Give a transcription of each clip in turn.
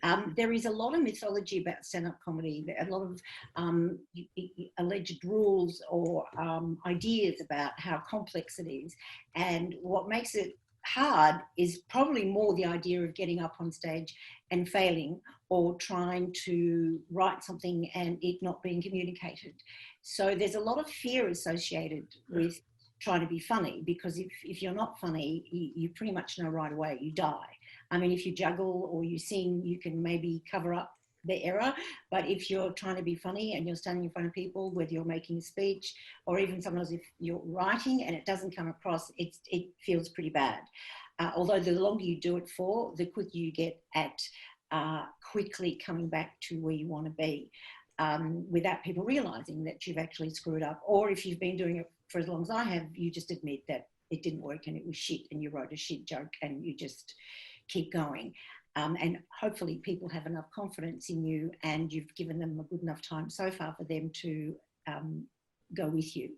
context. There is a lot of mythology about stand-up comedy, a lot of alleged rules or ideas about how complex it is. And what makes it hard is probably more the idea of getting up on stage and failing, or trying to write something and it not being communicated. So there's a lot of fear associated with trying to be funny, because if you're not funny, you pretty much know right away, you die. I mean, if you juggle or you sing, you can maybe cover up the error, but if you're trying to be funny and you're standing in front of people, whether you're making a speech or even sometimes if you're writing and it doesn't come across, it feels pretty bad. Although the longer you do it for, the quicker you get at quickly coming back to where you want to be, without people realising that you've actually screwed up. Or if you've been doing it for as long as I have, you just admit that it didn't work and it was shit and you wrote a shit joke and you just keep going. And hopefully people have enough confidence in you and you've given them a good enough time so far for them to go with you.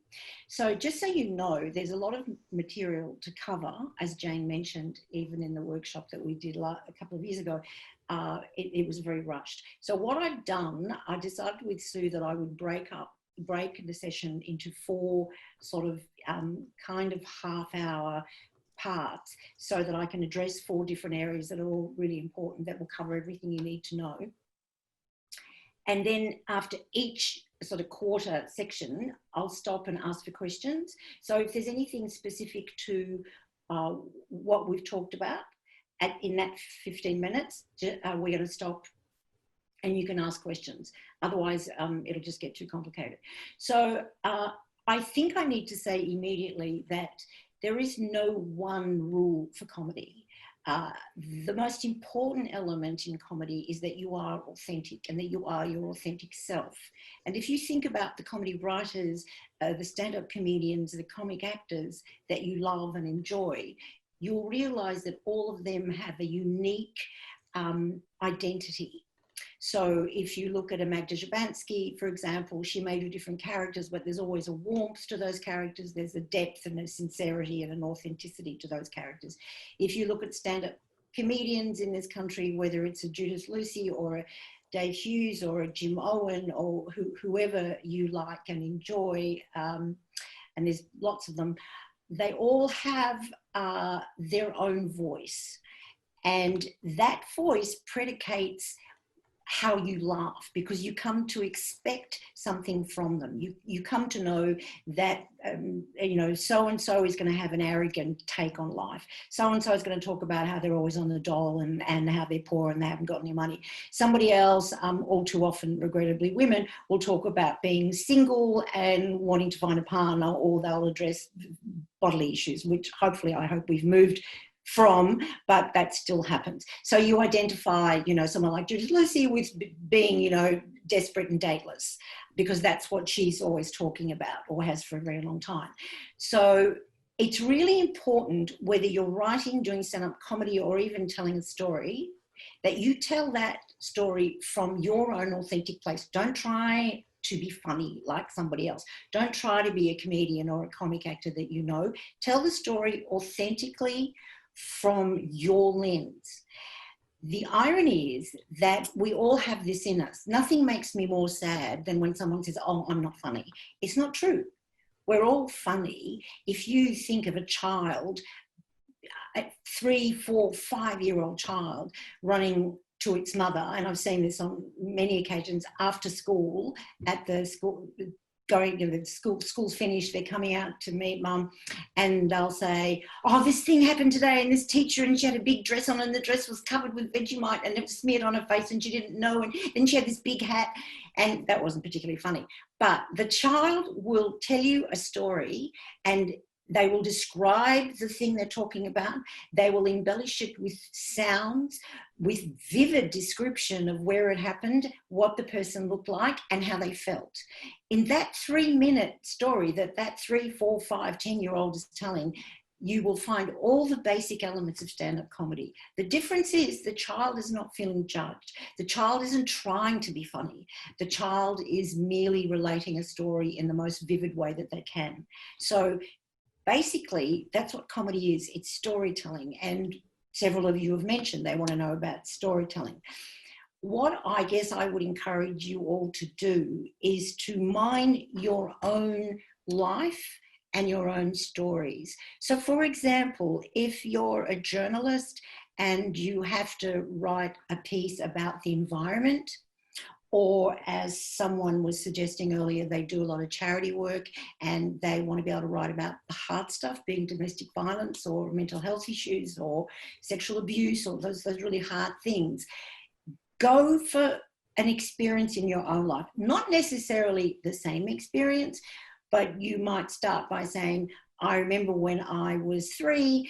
So just so you know, there's a lot of material to cover, as Jane mentioned, even in the workshop that we did a couple of years ago. It was very rushed. So what I've done, I decided with Sue that I would break the session into 4 sort of kind of half-hour parts, so that I can address 4 different areas that are all really important, that will cover everything you need to know. And then after each sort of quarter section, I'll stop and ask for questions. So if there's anything specific to what we've talked about in that 15 minutes, we're going to stop and you can ask questions. Otherwise, it'll just get too complicated. So I think I need to say immediately that there is no one rule for comedy. The most important element in comedy is that you are authentic and that you are your authentic self. And if you think about the comedy writers, the stand-up comedians, the comic actors that you love and enjoy, you'll realise that all of them have a unique identity. So if you look at a Magda Szubanski, for example, she may do different characters, but there's always a warmth to those characters. There's a depth and a sincerity and an authenticity to those characters. If you look at stand-up comedians in this country, whether it's a Judith Lucy or a Dave Hughes or a Jim Owen or whoever you like and enjoy, and there's lots of them, they all have their own voice. And that voice predicates how you laugh, because you come to expect something from them. You come to know that, you know, so-and-so is going to have an arrogant take on life. So-and-so is going to talk about how they're always on the dole and how they're poor and they haven't got any money. Somebody else, all too often, regrettably women, will talk about being single and wanting to find a partner, or they'll address bodily issues, which hopefully I hope we've moved from, but that still happens. So you identify, you know, someone like Judith Lucy with being, you know, desperate and dateless, because that's what she's always talking about or has for a very long time. So it's really important, whether you're writing, doing stand-up comedy, or even telling a story, that you tell that story from your own authentic place. Don't try to be funny like somebody else. Don't try to be a comedian or a comic actor that you know. Tell the story authentically from your lens. The irony is that we all have this in us. Nothing makes me more sad than when someone says, "Oh, I'm not funny." It's not true. We're all funny. If you think of a child, a 3, 4, 5-year-old child running to its mother, and I've seen this on many occasions after school, at the school, going, you know, the school's finished, they're coming out to meet mum, and they'll say, "Oh, this thing happened today, and this teacher, and she had a big dress on, and the dress was covered with Vegemite, and it was smeared on her face, and she didn't know, and then she had this big hat," and that wasn't particularly funny. But the child will tell you a story, and they will describe the thing they're talking about. They will embellish it with sounds, with vivid description of where it happened, what the person looked like, and how they felt. In that 3-minute story that 3, 4, 5, 10-year-old is telling, you will find all the basic elements of stand-up comedy. The difference is the child is not feeling judged. The child isn't trying to be funny. The child is merely relating a story in the most vivid way that they can. So basically, that's what comedy is. It's storytelling. And several of you have mentioned they want to know about storytelling. What I guess I would encourage you all to do is to mine your own life and your own stories. So, for example, if you're a journalist and you have to write a piece about the environment, or as someone was suggesting earlier, they do a lot of charity work and they want to be able to write about the hard stuff, being domestic violence or mental health issues or sexual abuse or those really hard things. Go for an experience in your own life, not necessarily the same experience, but you might start by saying, I remember when I was 3,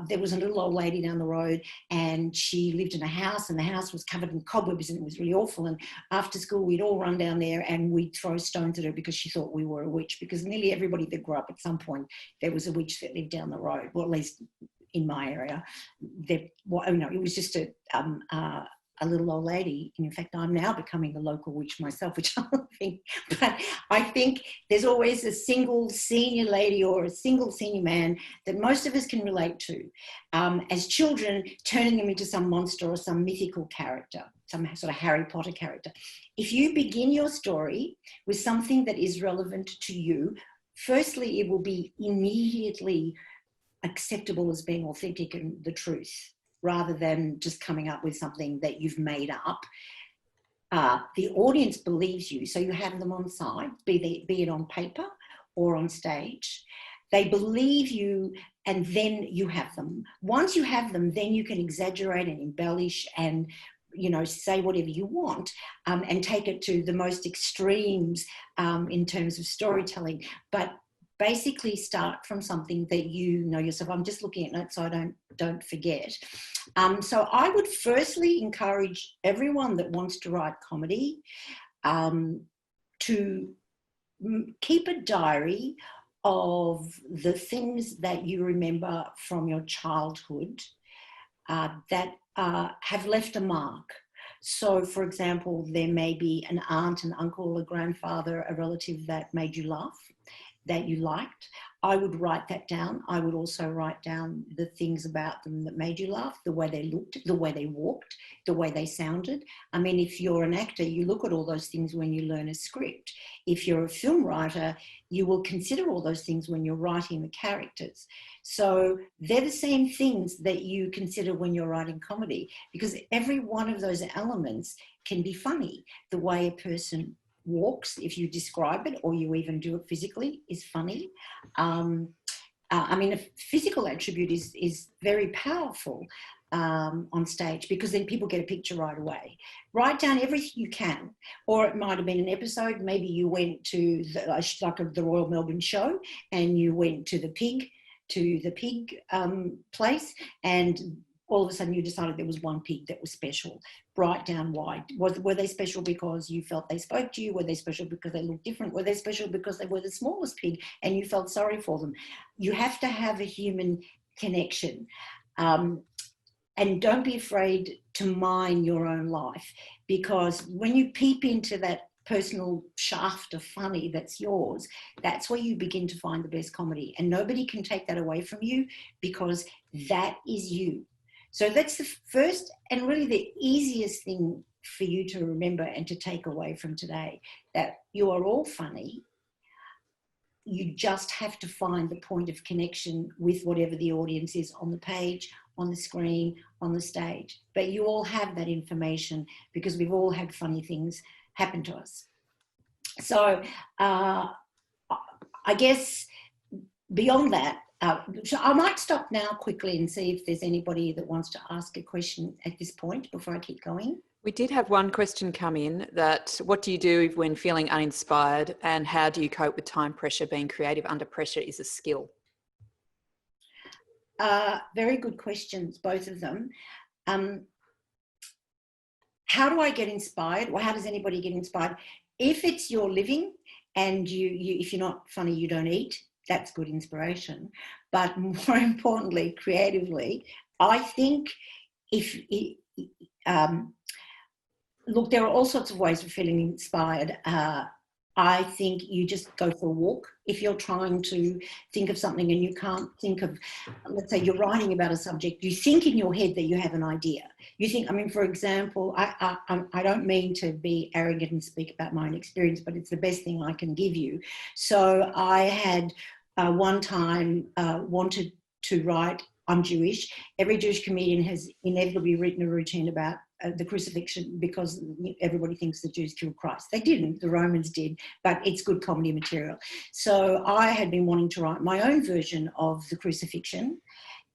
there was a little old lady down the road and she lived in a house and the house was covered in cobwebs and it was really awful. And after school, we'd all run down there and we'd throw stones at her because she thought we were a witch, because nearly everybody that grew up at some point, there was a witch that lived down the road, well, at least in my area. It was just a little old lady. And in fact, I'm now becoming a local witch myself, which I don't think, but I think there's always a single senior lady or a single senior man that most of us can relate to. As children, turning them into some monster or some mythical character, some sort of Harry Potter character. If you begin your story with something that is relevant to you, firstly, it will be immediately acceptable as being authentic and the truth, rather than just coming up with something that you've made up. The audience believes you, so you have them on side, be it on paper or on stage. They believe you, and then you have them. Once you have them, then you can exaggerate and embellish and say whatever you want, and take it to the most extremes in terms of storytelling. But basically start from something that you know yourself. I'm just looking at notes so I don't forget. So I would firstly encourage everyone that wants to write comedy to keep a diary of the things that you remember from your childhood that have left a mark. So, for example, there may be an aunt, an uncle, a grandfather, a relative that made you laugh, that you liked. I would write that down. I would also write down the things about them that made you laugh, the way they looked, the way they walked, the way they sounded. I mean, if you're an actor, you look at all those things when you learn a script. If you're a film writer, you will consider all those things when you're writing the characters. So they're the same things that you consider when you're writing comedy, because every one of those elements can be funny. The way a person walks, if you describe it or you even do it physically, is funny. I mean, a physical attribute is very powerful on stage, because then people get a picture right away. Write down everything you can, or it might have been an episode. Maybe you went to the Royal Melbourne Show and you went to the pig place, and all of a sudden you decided there was one pig that was special. Write down why. Were they special because you felt they spoke to you? Were they special because they looked different? Were they special because they were the smallest pig and you felt sorry for them? You have to have a human connection. And don't be afraid to mine your own life, because when you peep into that personal shaft of funny that's yours, that's where you begin to find the best comedy. And nobody can take that away from you, because that is you. So that's the first and really the easiest thing for you to remember and to take away from today, that you are all funny. You just have to find the point of connection with whatever the audience is on the page, on the screen, on the stage. But you all have that information, because we've all had funny things happen to us. So I guess beyond that, so I might stop now quickly and see if there's anybody that wants to ask a question at this point before I keep going. We did have one question come in, that what do you do when feeling uninspired, and how do you cope with time pressure? Being creative under pressure is a skill. Very good questions, both of them. How do I get inspired? Well, how does anybody get inspired? If it's your living and if you're not funny, you don't eat, that's good inspiration. But more importantly, creatively, I think look, there are all sorts of ways of feeling inspired. I think you just go for a walk if you're trying to think of something and you can't think of, let's say you're writing about a subject, you think in your head that you have an idea. You think, I mean, for example, I don't mean to be arrogant and speak about my own experience, but it's the best thing I can give you. So I had one time wanted to write, I'm Jewish. Every Jewish comedian has inevitably written a routine about the crucifixion because everybody thinks the Jews killed Christ. They didn't, the Romans did, but it's good comedy material. So I had been wanting to write my own version of the crucifixion,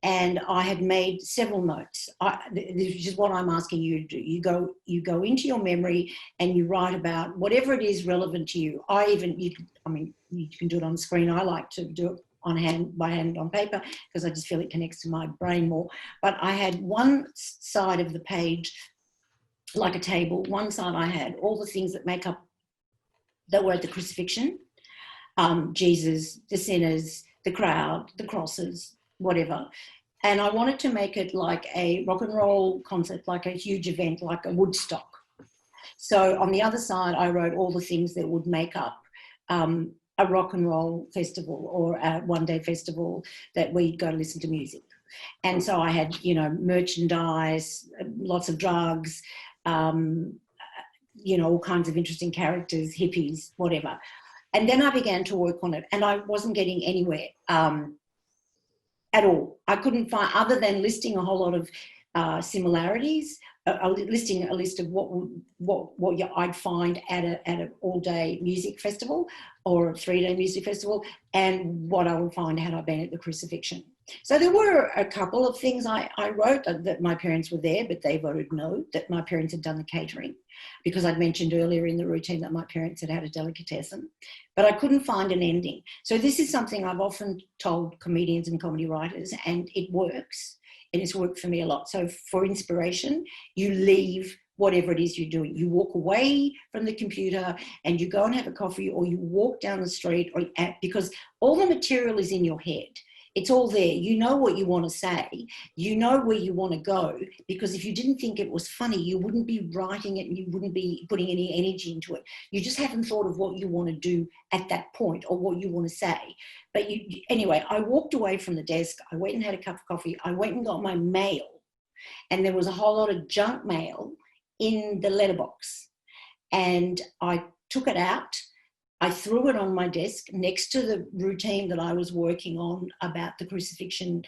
and I had made several notes. This is what I'm asking you to do. You go into your memory and you write about whatever it is relevant to you. You can do it on the screen. I like to do it by hand on paper because I just feel it connects to my brain more. But I had one side of the page like a table. One side I had all the things that were at the crucifixion, Jesus, the sinners, the crowd, the crosses, whatever. And I wanted to make it like a rock and roll concert, like a huge event, like a Woodstock. So on the other side, I wrote all the things that would make up a rock and roll festival or a one-day festival that we'd go to listen to music. And so I had, merchandise, lots of drugs, all kinds of interesting characters, hippies, whatever. And then I began to work on it, and I wasn't getting anywhere at all. I couldn't find, other than listing a whole lot of similarities, listing a list of what I'd find at an all-day music festival or a 3-day music festival, and what I would find had I been at the crucifixion. So there were a couple of things I wrote that my parents were there, but they voted no, that my parents had done the catering, because I'd mentioned earlier in the routine that my parents had had a delicatessen, but I couldn't find an ending. So this is something I've often told comedians and comedy writers, and it works, and it's worked for me a lot. So for inspiration, you leave whatever it is you're doing. You walk away from the computer and you go and have a coffee, or you walk down the street, because all the material is in your head. It's all there. You know what you want to say. You know where you want to go, because if you didn't think it was funny, you wouldn't be writing it and you wouldn't be putting any energy into it. You just haven't thought of what you want to do at that point or what you want to say. But anyway, I walked away from the desk. I went and had a cup of coffee. I went and got my mail, and there was a whole lot of junk mail in the letterbox. And I took it out. I threw it on my desk next to the routine that I was working on about the crucifixion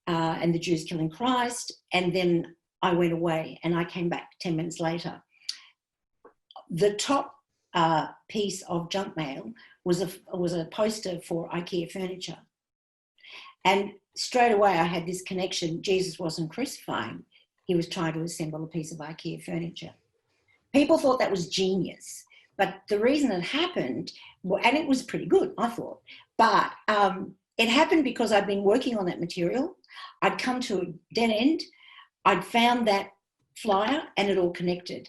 and the Jews killing Christ. And then I went away, and I came back 10 minutes later. The top piece of junk mail was a poster for IKEA furniture. And straight away I had this connection. Jesus wasn't crucifying. He was trying to assemble a piece of IKEA furniture. People thought that was genius. But the reason it happened, and it was pretty good, I thought, but it happened because I'd been working on that material. I'd come to a dead end. I'd found that flyer, and it all connected.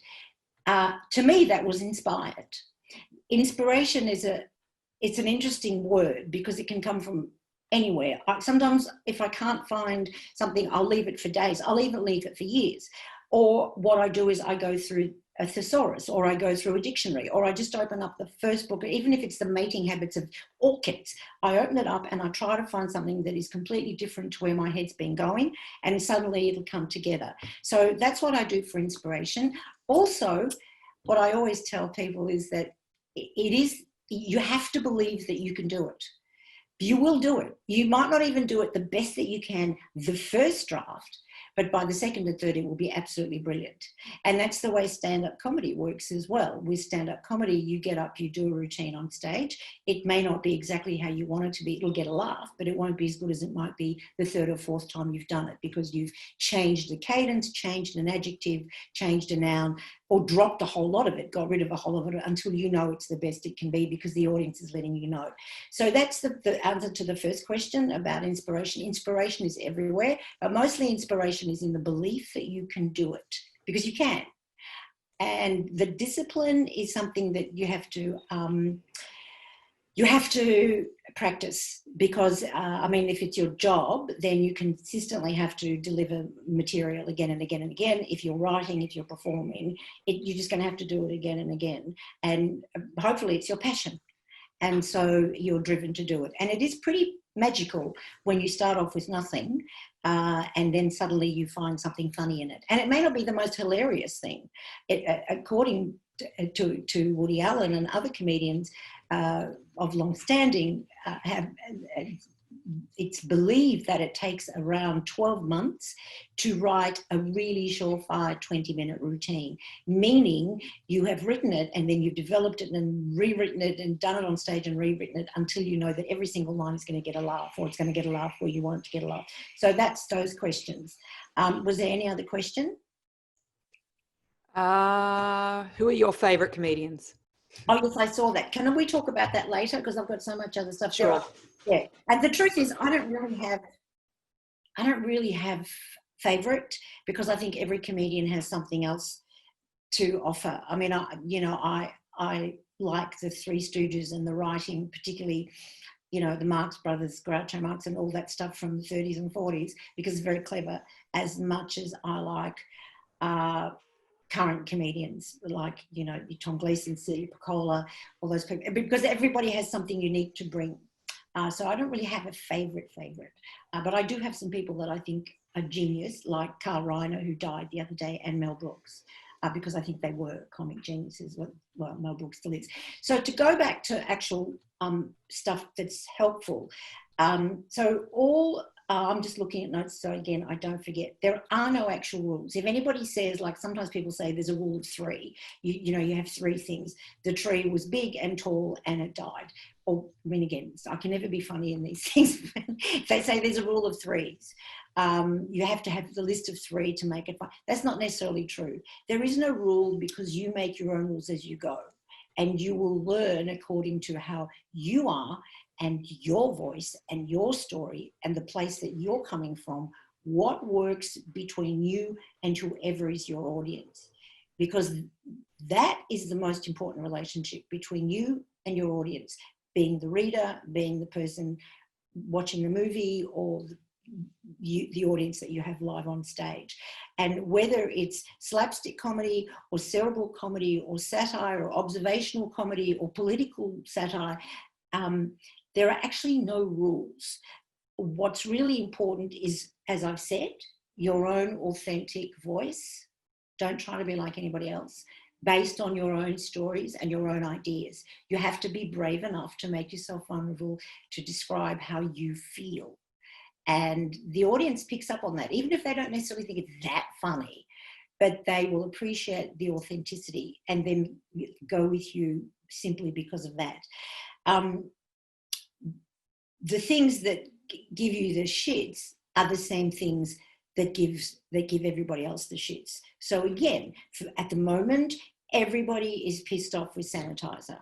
To me, that was inspired. Inspiration it's an interesting word because it can come from anywhere. Sometimes if I can't find something, I'll leave it for days. I'll even leave it for years. Or what I do is I go through a thesaurus, or I go through a dictionary, or I just open up the first book, even if it's the mating habits of orchids. I open it up and I try to find something that is completely different to where my head's been going, and suddenly it'll come together. So that's what I do for inspiration. Also, what I always tell people is that you have to believe that you can do it. You will do it. You might not even do it the best that you can the first draft, but by the second and third, it will be absolutely brilliant. And that's the way stand-up comedy works as well. With stand-up comedy, you get up, you do a routine on stage. It may not be exactly how you want it to be. It'll get a laugh, but it won't be as good as it might be the third or fourth time you've done it, because you've changed the cadence, changed an adjective, changed a noun, or dropped a whole lot of it, got rid of a whole lot of it, until you know it's the best it can be because the audience is letting you know. So that's the answer to the first question about inspiration. Inspiration is everywhere, but mostly inspiration is in the belief that you can do it, because you can. And the discipline is something that you have to practice, because, if it's your job, then you consistently have to deliver material again and again and again. If you're writing, if you're performing, you're just going to have to do it again and again. And hopefully it's your passion. And so you're driven to do it. And it is pretty magical when you start off with nothing and then suddenly you find something funny in it. And it may not be the most hilarious thing. According to Woody Allen and other comedians of long standing, it's believed that it takes around 12 months to write a really surefire 20-minute routine, meaning you have written it and then you've developed it and rewritten it and done it on stage and rewritten it until you know that every single line is going to get a laugh, or it's going to get a laugh where you want it to get a laugh. So that's those questions. Was there any other question? Who are your favourite comedians? Oh, yes, I saw that. Can we talk about that later? Because I've got so much other stuff. Sure. Yeah. And the truth is, I don't really have favourite, because I think every comedian has something else to offer. I mean, I like the Three Stooges and the writing, particularly, the Marx Brothers, Groucho Marx and all that stuff from the 30s and 40s, because it's very clever, as much as I like current comedians like, Tom Gleason, Celia Piccola, all those people, because everybody has something unique to bring. So I don't really have a favourite, but I do have some people that I think are genius, like Carl Reiner, who died the other day, and Mel Brooks, because I think they were comic geniuses. Well, Mel Brooks still is. So to go back to actual stuff that's helpful. I'm just looking at notes, so again, I don't forget. There are no actual rules. If anybody says, like sometimes people say there's a rule of three, you have three things. The tree was big and tall and it died. Or, I mean, again, I can never be funny in these things. If they say there's a rule of threes, you have to have the list of three to make it fun. That's not necessarily true. There is no rule, because you make your own rules as you go. And you will learn according to how you are and your voice and your story and the place that you're coming from, what works between you and whoever is your audience. Because that is the most important relationship between you and your audience, being the reader, being the person watching the movie, or the audience that you have live on stage. And whether it's slapstick comedy or cerebral comedy or satire or observational comedy or political satire, there are actually no rules. What's really important is, as I've said, your own authentic voice. Don't try to be like anybody else, based on your own stories and your own ideas. You have to be brave enough to make yourself vulnerable, to describe how you feel. And the audience picks up on that, even if they don't necessarily think it's that funny, but they will appreciate the authenticity and then go with you simply because of that. The things that give you the shits are the same things that give everybody else the shits. So again, at the moment, everybody is pissed off with sanitizer.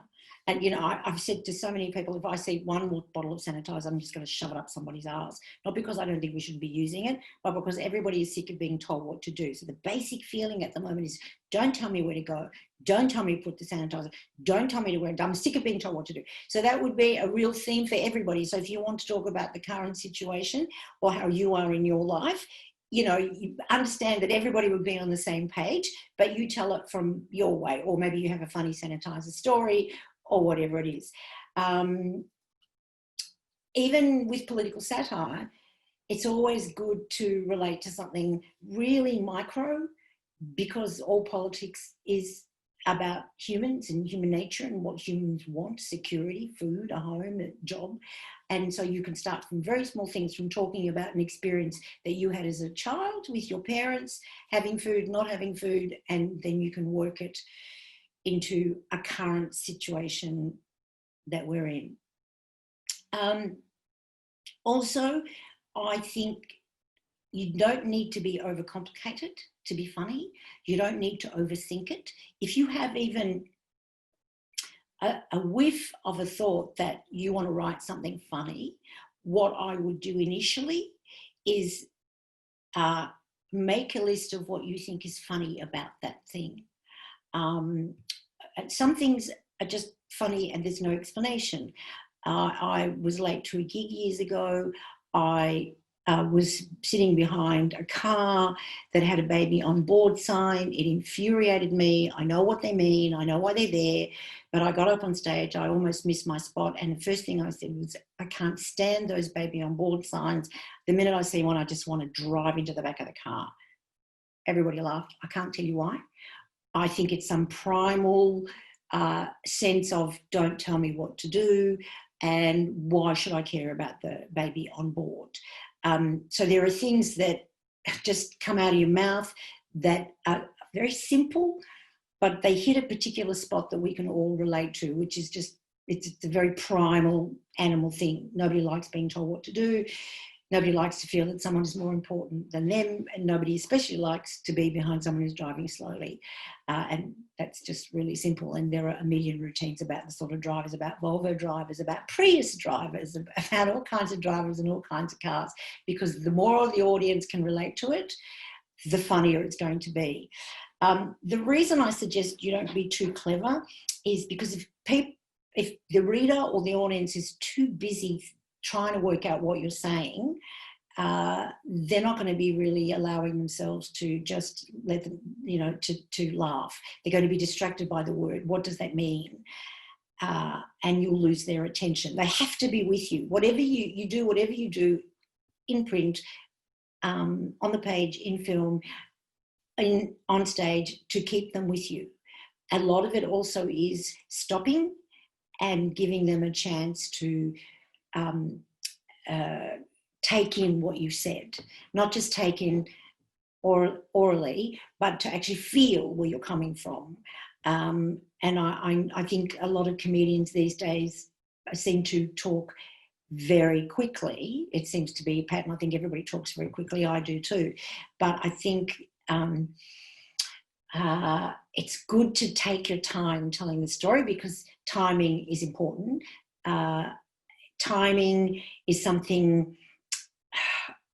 And, I've said to so many people, if I see one more bottle of sanitizer, I'm just going to shove it up somebody's arse. Not because I don't think we should be using it, but because everybody is sick of being told what to do. So the basic feeling at the moment is, don't tell me where to go. Don't tell me to put the sanitizer. Don't tell me to wear it. I'm sick of being told what to do. So that would be a real theme for everybody. So if you want to talk about the current situation or how you are in your life, you understand that everybody would be on the same page, but you tell it from your way, or maybe you have a funny sanitizer story, or whatever it is. Even with political satire, it's always good to relate to something really micro, because all politics is about humans and human nature and what humans want: security, food, a home, a job. And so you can start from very small things, from talking about an experience that you had as a child with your parents, having food, not having food, and then you can work it into a current situation that we're in. Also, I think you don't need to be overcomplicated to be funny. You don't need to overthink it. If you have even a whiff of a thought that you want to write something funny, what I would do initially is make a list of what you think is funny about that thing. Some things are just funny and there's no explanation. I was late to a gig years ago. I was sitting behind a car that had a baby on board sign. It infuriated me. I know what they mean. I know why they're there. But I got up on stage. I almost missed my spot. And the first thing I said was, I can't stand those baby on board signs. The minute I see one, I just want to drive into the back of the car. Everybody laughed. I can't tell you why. I think it's some primal sense of don't tell me what to do and why should I care about the baby on board. So there are things that just come out of your mouth that are very simple, but they hit a particular spot that we can all relate to, which is just, it's a very primal animal thing. Nobody likes being told what to do. Nobody likes to feel that someone is more important than them, and nobody especially likes to be behind someone who's driving slowly. And that's just really simple. And there are a million routines about the sort of drivers, about Volvo drivers, about Prius drivers, about all kinds of drivers and all kinds of cars, because the more the audience can relate to it, the funnier it's going to be. The reason I suggest you don't be too clever is because if the reader or the audience is too busy trying to work out what you're saying, they're not going to be really allowing themselves to just let them, to laugh. They're going to be distracted by the word. What does that mean? And you'll lose their attention. They have to be with you. Whatever you do in print, on the page, in film, on stage, to keep them with you. A lot of it also is stopping and giving them a chance to take in what you said, not just take in orally, but to actually feel where you're coming from. And I think a lot of comedians these days seem to talk very quickly. It seems to be a pattern. I think everybody talks very quickly. I do too. But I think it's good to take your time telling the story, because timing is important. Timing is something,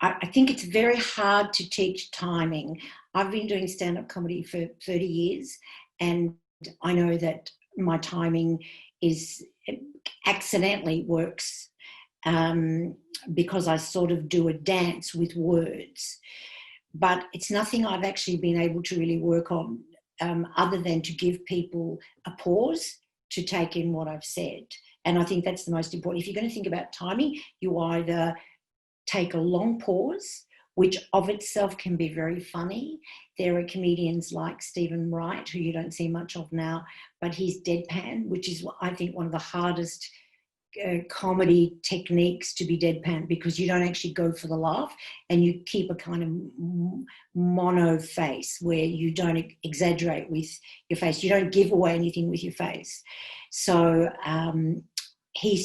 I think it's very hard to teach timing. I've been doing stand-up comedy for 30 years, and I know that my timing accidentally works because I sort of do a dance with words. But it's nothing I've actually been able to really work on other than to give people a pause to take in what I've said. And I think that's the most important. If you're going to think about timing, you either take a long pause, which of itself can be very funny. There are comedians like Stephen Wright, who you don't see much of now, but he's deadpan, which is, I think, one of the hardest comedy techniques, to be deadpan, because you don't actually go for the laugh and you keep a kind of mono face where you don't exaggerate with your face. You don't give away anything with your face. So he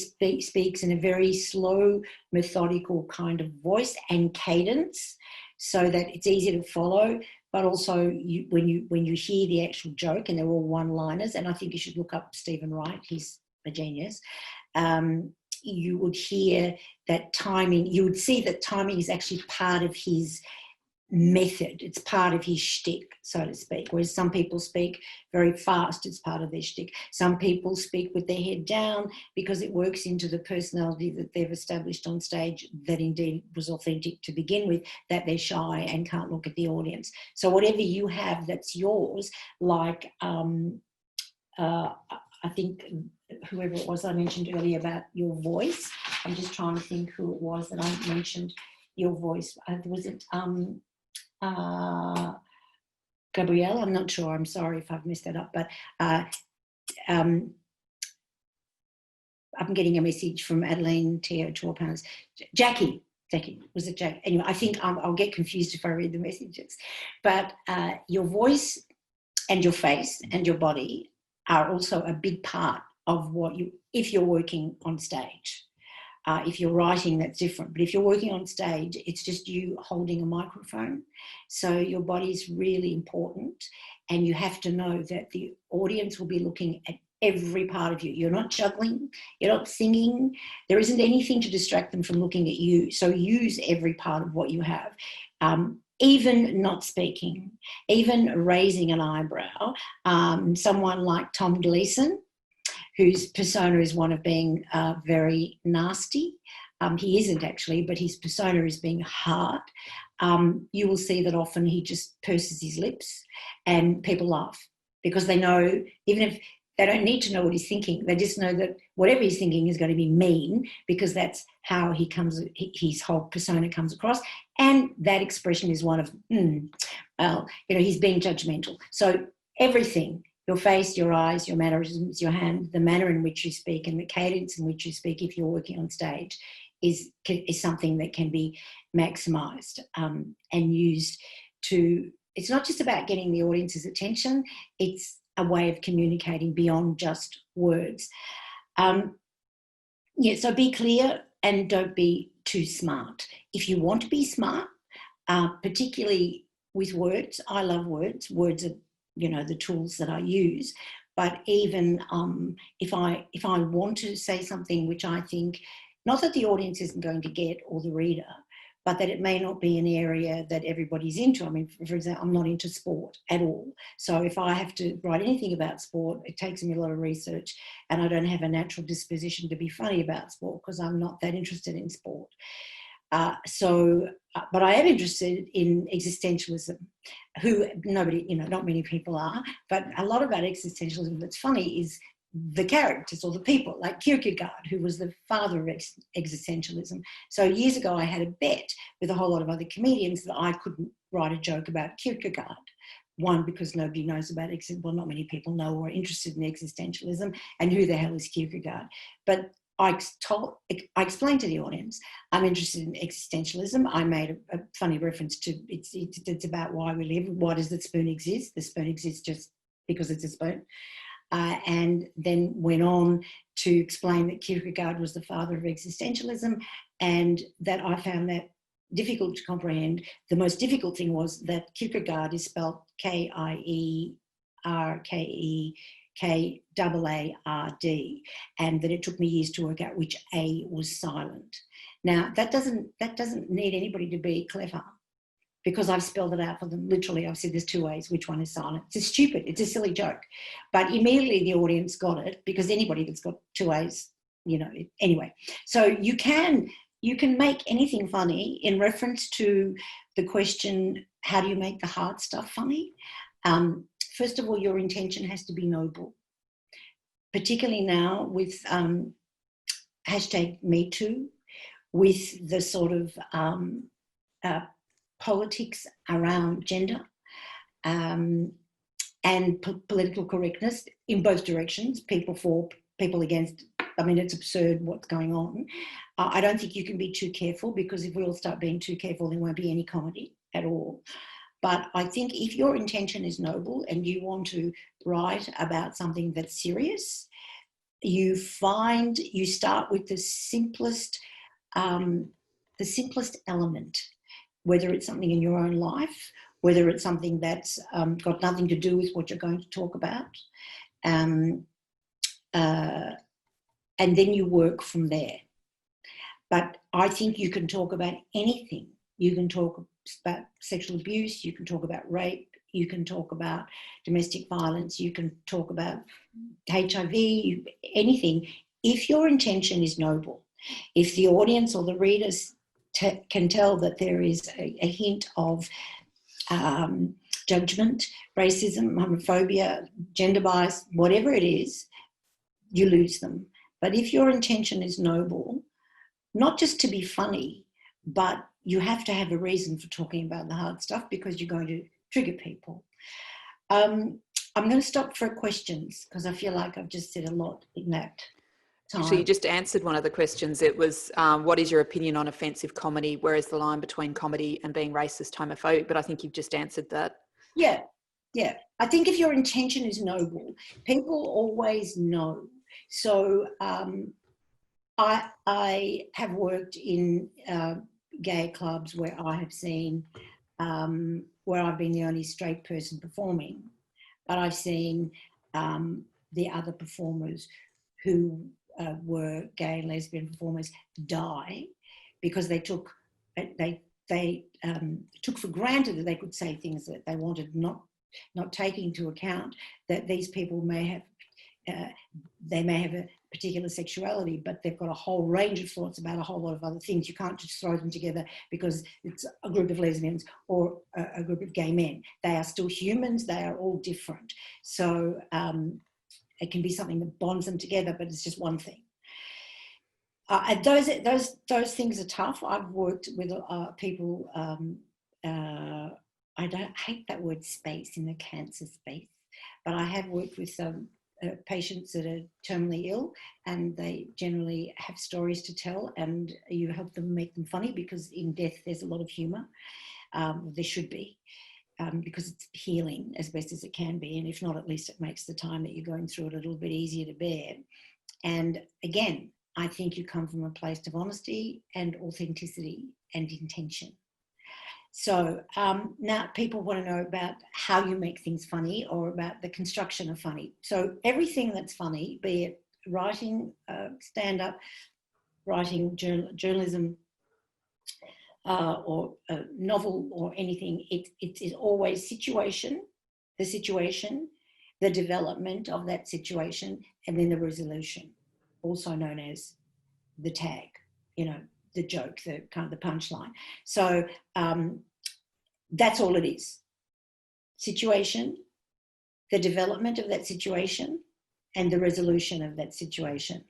speaks in a very slow, methodical kind of voice and cadence, so that it's easy to follow. But also when you hear the actual joke, and they're all one-liners, and I think you should look up Stephen Wright. He's a genius. You would hear that timing, you would see that timing is actually part of his method. It's part of his shtick, so to speak. Whereas some people speak very fast, it's part of their shtick. Some people speak with their head down because it works into the personality that they've established on stage, that indeed was authentic to begin with, that they're shy and can't look at the audience. So whatever you have that's yours, like I think whoever it was I mentioned earlier about your voice, I'm just trying to think who it was that I mentioned your voice. Was it Gabrielle? I'm not sure. I'm sorry if I've messed that up. But I'm getting a message from Adeline Teo Torpans. Jackie, was it Jackie? Anyway, I think I'll get confused if I read the messages. But your voice and your face and your body are also a big part of what if you're working on stage. If you're writing, that's different. But if you're working on stage, it's just you holding a microphone. So your body is really important, and you have to know that the audience will be looking at every part of you. You're not juggling, you're not singing. There isn't anything to distract them from looking at you. So use every part of what you have. Even not speaking, even raising an eyebrow. Someone like Tom Gleeson, whose persona is one of being very nasty, He isn't actually, but his persona is being hard. You will see that often he just purses his lips and people laugh because they know, even if they don't need to know what he's thinking, they just know that whatever he's thinking is going to be mean because that's how his whole persona comes across. And that expression is one of, well, he's being judgmental. So everything, your face, your eyes, your mannerisms, your hand, the manner in which you speak and the cadence in which you speak if you're working on stage is something that can be maximised and used to, it's not just about getting the audience's attention, it's a way of communicating beyond just words. So be clear and don't be too smart. If you want to be smart, particularly with words, I love words. Words are, the tools that I use. But even if I want to say something which I think, not that the audience isn't going to get or the reader, but that it may not be an area that everybody's into. I mean, for example, I'm not into sport at all. So if I have to write anything about sport, it takes me a lot of research and I don't have a natural disposition to be funny about sport because I'm not that interested in sport. But I am interested in existentialism, not many people are, but a lot about existentialism that's funny is the characters or the people, like Kierkegaard, who was the father of existentialism. So years ago, I had a bet with a whole lot of other comedians that I couldn't write a joke about Kierkegaard. One, because nobody knows about not many people know or are interested in existentialism, and who the hell is Kierkegaard? But I explained to the audience, I'm interested in existentialism. I made a funny reference to it's about why we live. Why does the spoon exist? The spoon exists just because it's a spoon. And then went on to explain that Kierkegaard was the father of existentialism and that I found that difficult to comprehend. The most difficult thing was that Kierkegaard is spelled Kierkeaard, and that it took me years to work out which A was silent. Now, that doesn't need anybody to be clever, because I've spelled it out for them. Literally, I've said there's two A's, which one is silent. It's stupid, it's a silly joke. But immediately the audience got it, because anybody that's got two A's, anyway. So you can make anything funny in reference to the question, how do you make the hard stuff funny? First of all, your intention has to be noble, particularly now with #MeToo, with the sort of politics around gender and political correctness in both directions, people for, people against. I mean, it's absurd what's going on. I don't think you can be too careful, because if we all start being too careful, there won't be any comedy at all. But I think if your intention is noble and you want to write about something that's serious, you start with the simplest element, whether it's something in your own life, whether it's something that's got nothing to do with what you're going to talk about. And then you work from there. But I think you can talk about anything. You can talk about sexual abuse, you can talk about rape, you can talk about domestic violence, you can talk about HIV, anything. If your intention is noble, if the audience or the readers can tell that there is a hint of judgment, racism, homophobia, gender bias, whatever it is, you lose them. But if your intention is noble, not just to be funny, but you have to have a reason for talking about the hard stuff, because you're going to trigger people. I'm going to stop for questions, because I feel like I've just said a lot in that time. Actually, you just answered one of the questions. It was, what is your opinion on offensive comedy? Where is the line between comedy and being racist, homophobic? But I think you've just answered that. Yeah. I think if your intention is noble, people always know. So I have worked in gay clubs where I have seen, where I've been the only straight person performing, but I've seen the other performers who were gay and lesbian performers die because they took for granted that they could say things that they wanted, not taking into account that these people may have they may have a particular sexuality, but they've got a whole range of thoughts about a whole lot of other things. You can't just throw them together because it's a group of lesbians or a group of gay men. They are still humans. They are all different. So it can be something that bonds them together, but it's just one thing. And those things are tough. I've worked with people. I don't hate that word space in the cancer space, but I have worked with patients that are terminally ill, and they generally have stories to tell, and you help them make them funny, because in death there's a lot of humour. There should be, because it's healing as best as it can be, and if not, at least it makes the time that you're going through it a little bit easier to bear. And again, I think you come from a place of honesty and authenticity and intention. So now people want to know about how you make things funny, or about the construction of funny. So everything that's funny, be it writing, stand-up, writing, journalism, or a novel or anything, it is always the situation, the development of that situation, and then the resolution, also known as the tag, the joke, the kind of the punchline. So that's all it is. Situation, the development of that situation, and the resolution of that situation.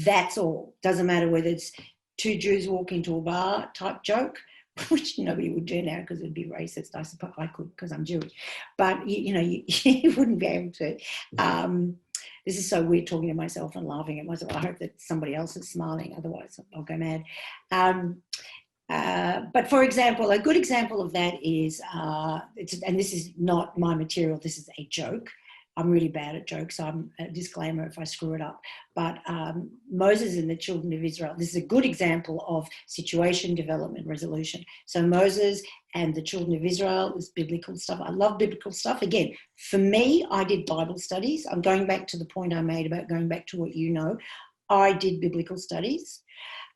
That's all. Doesn't matter whether it's two Jews walk into a bar type joke, which nobody would do now because it'd be racist. I suppose I could because I'm Jewish, but you wouldn't be able to. This is so weird talking to myself and laughing at myself. I hope that somebody else is smiling, otherwise I'll go mad. But for example, a good example of that is, and this is not my material, this is a joke. I'm really bad at jokes, so I'm a disclaimer if I screw it up. But Moses and the children of Israel, this is a good example of situation, development, resolution. So Moses and the children of Israel, this biblical stuff. I love biblical stuff. Again, for me, I did Bible studies. I'm going back to the point I made about going back to what you know. I did biblical studies.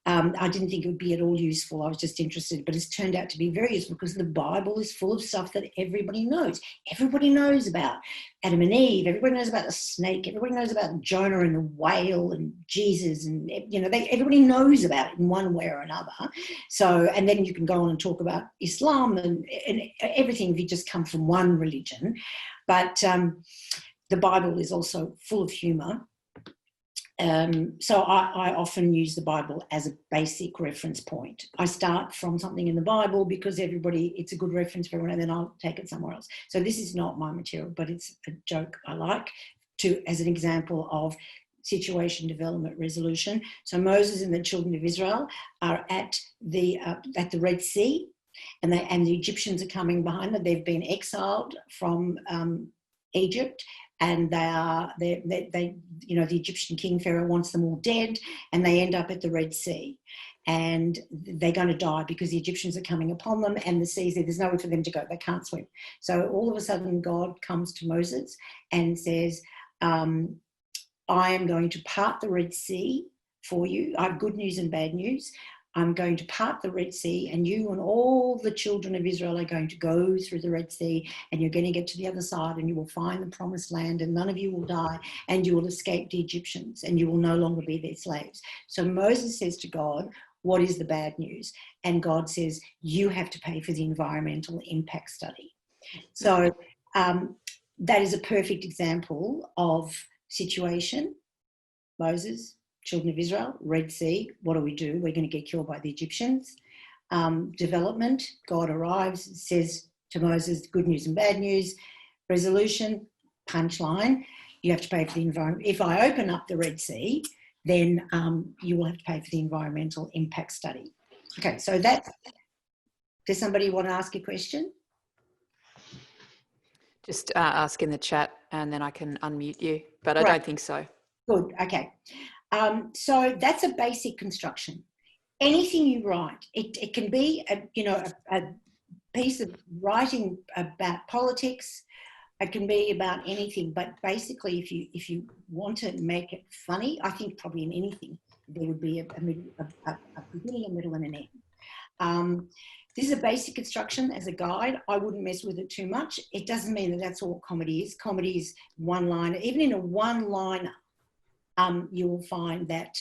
I didn't think it would be at all useful. I was just interested, but it's turned out to be very useful because the Bible is full of stuff that everybody knows. Everybody knows about Adam and Eve. Everybody knows about the snake. Everybody knows about Jonah and the whale and Jesus, and everybody knows about it in one way or another. So, and then you can go on and talk about Islam and everything if you just come from one religion. But the Bible is also full of humour. So I often use the Bible as a basic reference point. I start from something in the Bible because it's a good reference for everyone, and then I'll take it somewhere else. So this is not my material, but it's a joke I like as an example of situation, development, resolution. So Moses and the children of Israel are at the Red Sea, and the Egyptians are coming behind them. They've been exiled from Egypt. And the Egyptian king Pharaoh wants them all dead, and they end up at the Red Sea, and they're going to die because the Egyptians are coming upon them, and the sea's there. There's nowhere for them to go. They can't swim. So all of a sudden, God comes to Moses and says, "I am going to part the Red Sea for you. I have good news and bad news. I'm going to part the Red Sea, and you and all the children of Israel are going to go through the Red Sea, and you're going to get to the other side, and you will find the promised land, and none of you will die, and you will escape the Egyptians, and you will no longer be their slaves." So Moses says to God, "What is the bad news?" And God says, "You have to pay for the environmental impact study." So that is a perfect example of situation. Moses, children of Israel, Red Sea, what do? We're going to get killed by the Egyptians. Development, God arrives, says to Moses, good news and bad news. Resolution, punchline, you have to pay for the environment. If I open up the Red Sea, then you will have to pay for the environmental impact study. Okay, so does somebody want to ask a question? Just ask in the chat and then I can unmute you, but I don't think so. Good, okay. So that's a basic construction. Anything you write, it can be a piece of writing about politics. It can be about anything, but basically, if you want to make it funny, I think probably in anything there would be a beginning, a middle, and an end. This is a basic instruction as a guide. I wouldn't mess with it too much. It doesn't mean that that's all comedy is. Comedy is one liner. Even in a one-liner, you will find that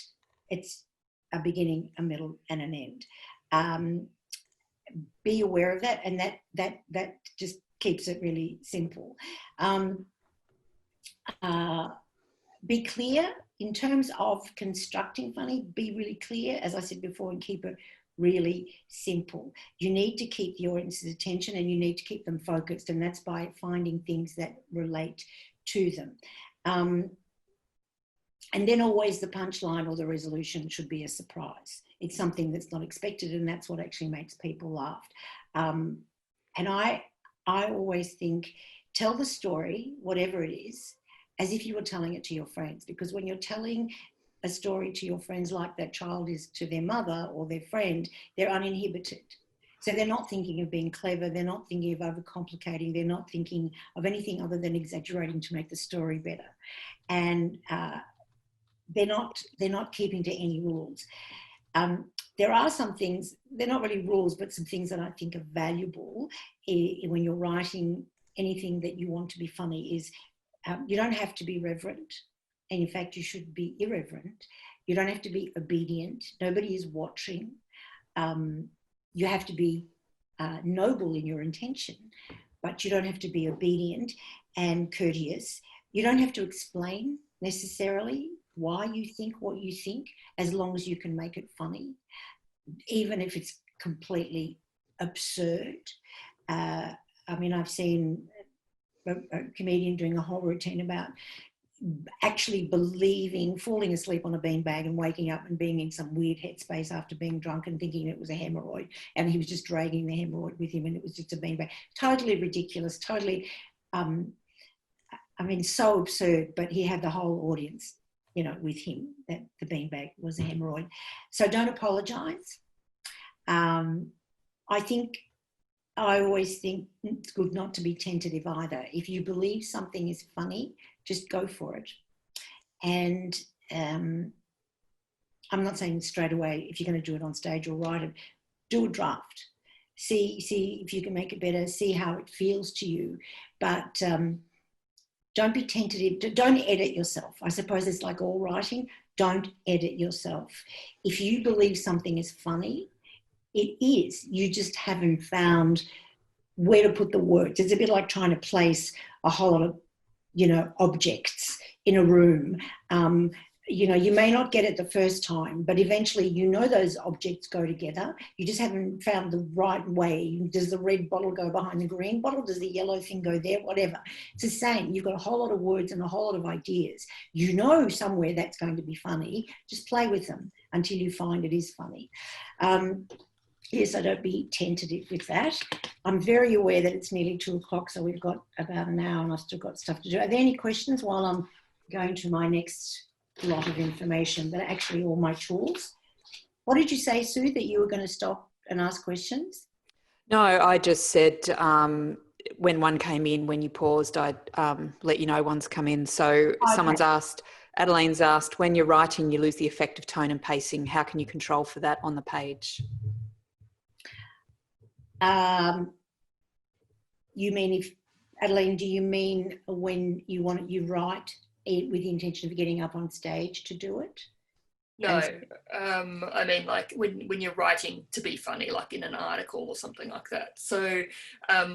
it's a beginning, a middle, and an end. Be aware of that, and that just keeps it really simple. Be clear in terms of constructing funny. Be really clear, as I said before, and keep it really simple. You need to keep the audience's attention, and you need to keep them focused, and that's by finding things that relate to them. And then always the punchline or the resolution should be a surprise. It's something that's not expected, and that's what actually makes people laugh. And I always think, tell the story, whatever it is, as if you were telling it to your friends, because when you're telling a story to your friends like that child is to their mother or their friend, they're uninhibited. So they're not thinking of being clever, they're not thinking of overcomplicating, they're not thinking of anything other than exaggerating to make the story better. And they're not keeping to any rules. There are some things, they're not really rules, but some things that I think are valuable when you're writing anything that you want to be funny is you don't have to be reverent. And in fact, you should be irreverent. You don't have to be obedient. Nobody is watching. You have to be noble in your intention, but you don't have to be obedient and courteous. You don't have to explain necessarily why you think what you think, as long as you can make it funny, even if it's completely absurd. I mean, I've seen a comedian doing a whole routine about actually believing, falling asleep on a beanbag and waking up and being in some weird headspace after being drunk and thinking it was a hemorrhoid, and he was just dragging the hemorrhoid with him and it was just a beanbag. Totally ridiculous, totally, I mean, so absurd, but he had the whole audience, you know, with him, that the beanbag was a hemorrhoid. So don't apologise. I always think it's good not to be tentative either. If you believe something is funny, just go for it. And I'm not saying straight away, if you're going to do it on stage or write it, do a draft. See if you can make it better, see how it feels to you. But don't be tentative. Don't edit yourself. I suppose it's like all writing. Don't edit yourself. If you believe something is funny, it is. You just haven't found where to put the words. It's a bit like trying to place a whole lot of, you know, objects in a room. You know, you may not get it the first time, but eventually you know those objects go together. You just haven't found the right way. Does the red bottle go behind the green bottle? Does the yellow thing go there? Whatever. It's the same. You've got a whole lot of words and a whole lot of ideas. You know somewhere that's going to be funny. Just play with them until you find it is funny. Yes, so don't be tentative with that. I'm very aware that it's nearly 2 o'clock, so we've got about an hour and I've still got stuff to do. Are there any questions while I'm going to my next lot of information that are actually all my tools? What did you say, Sue, that you were going to stop and ask questions? No, I just said when one came in, when you paused, I'd let you know one's come in. So okay. Someone's asked, Adeline's asked, when you're writing, you lose the effect of tone and pacing. How can you control for that on the page? You mean if, Adeline, do you mean when you write it with the intention of getting up on stage to do it? No, I mean like when you're writing to be funny, like in an article or something like that. So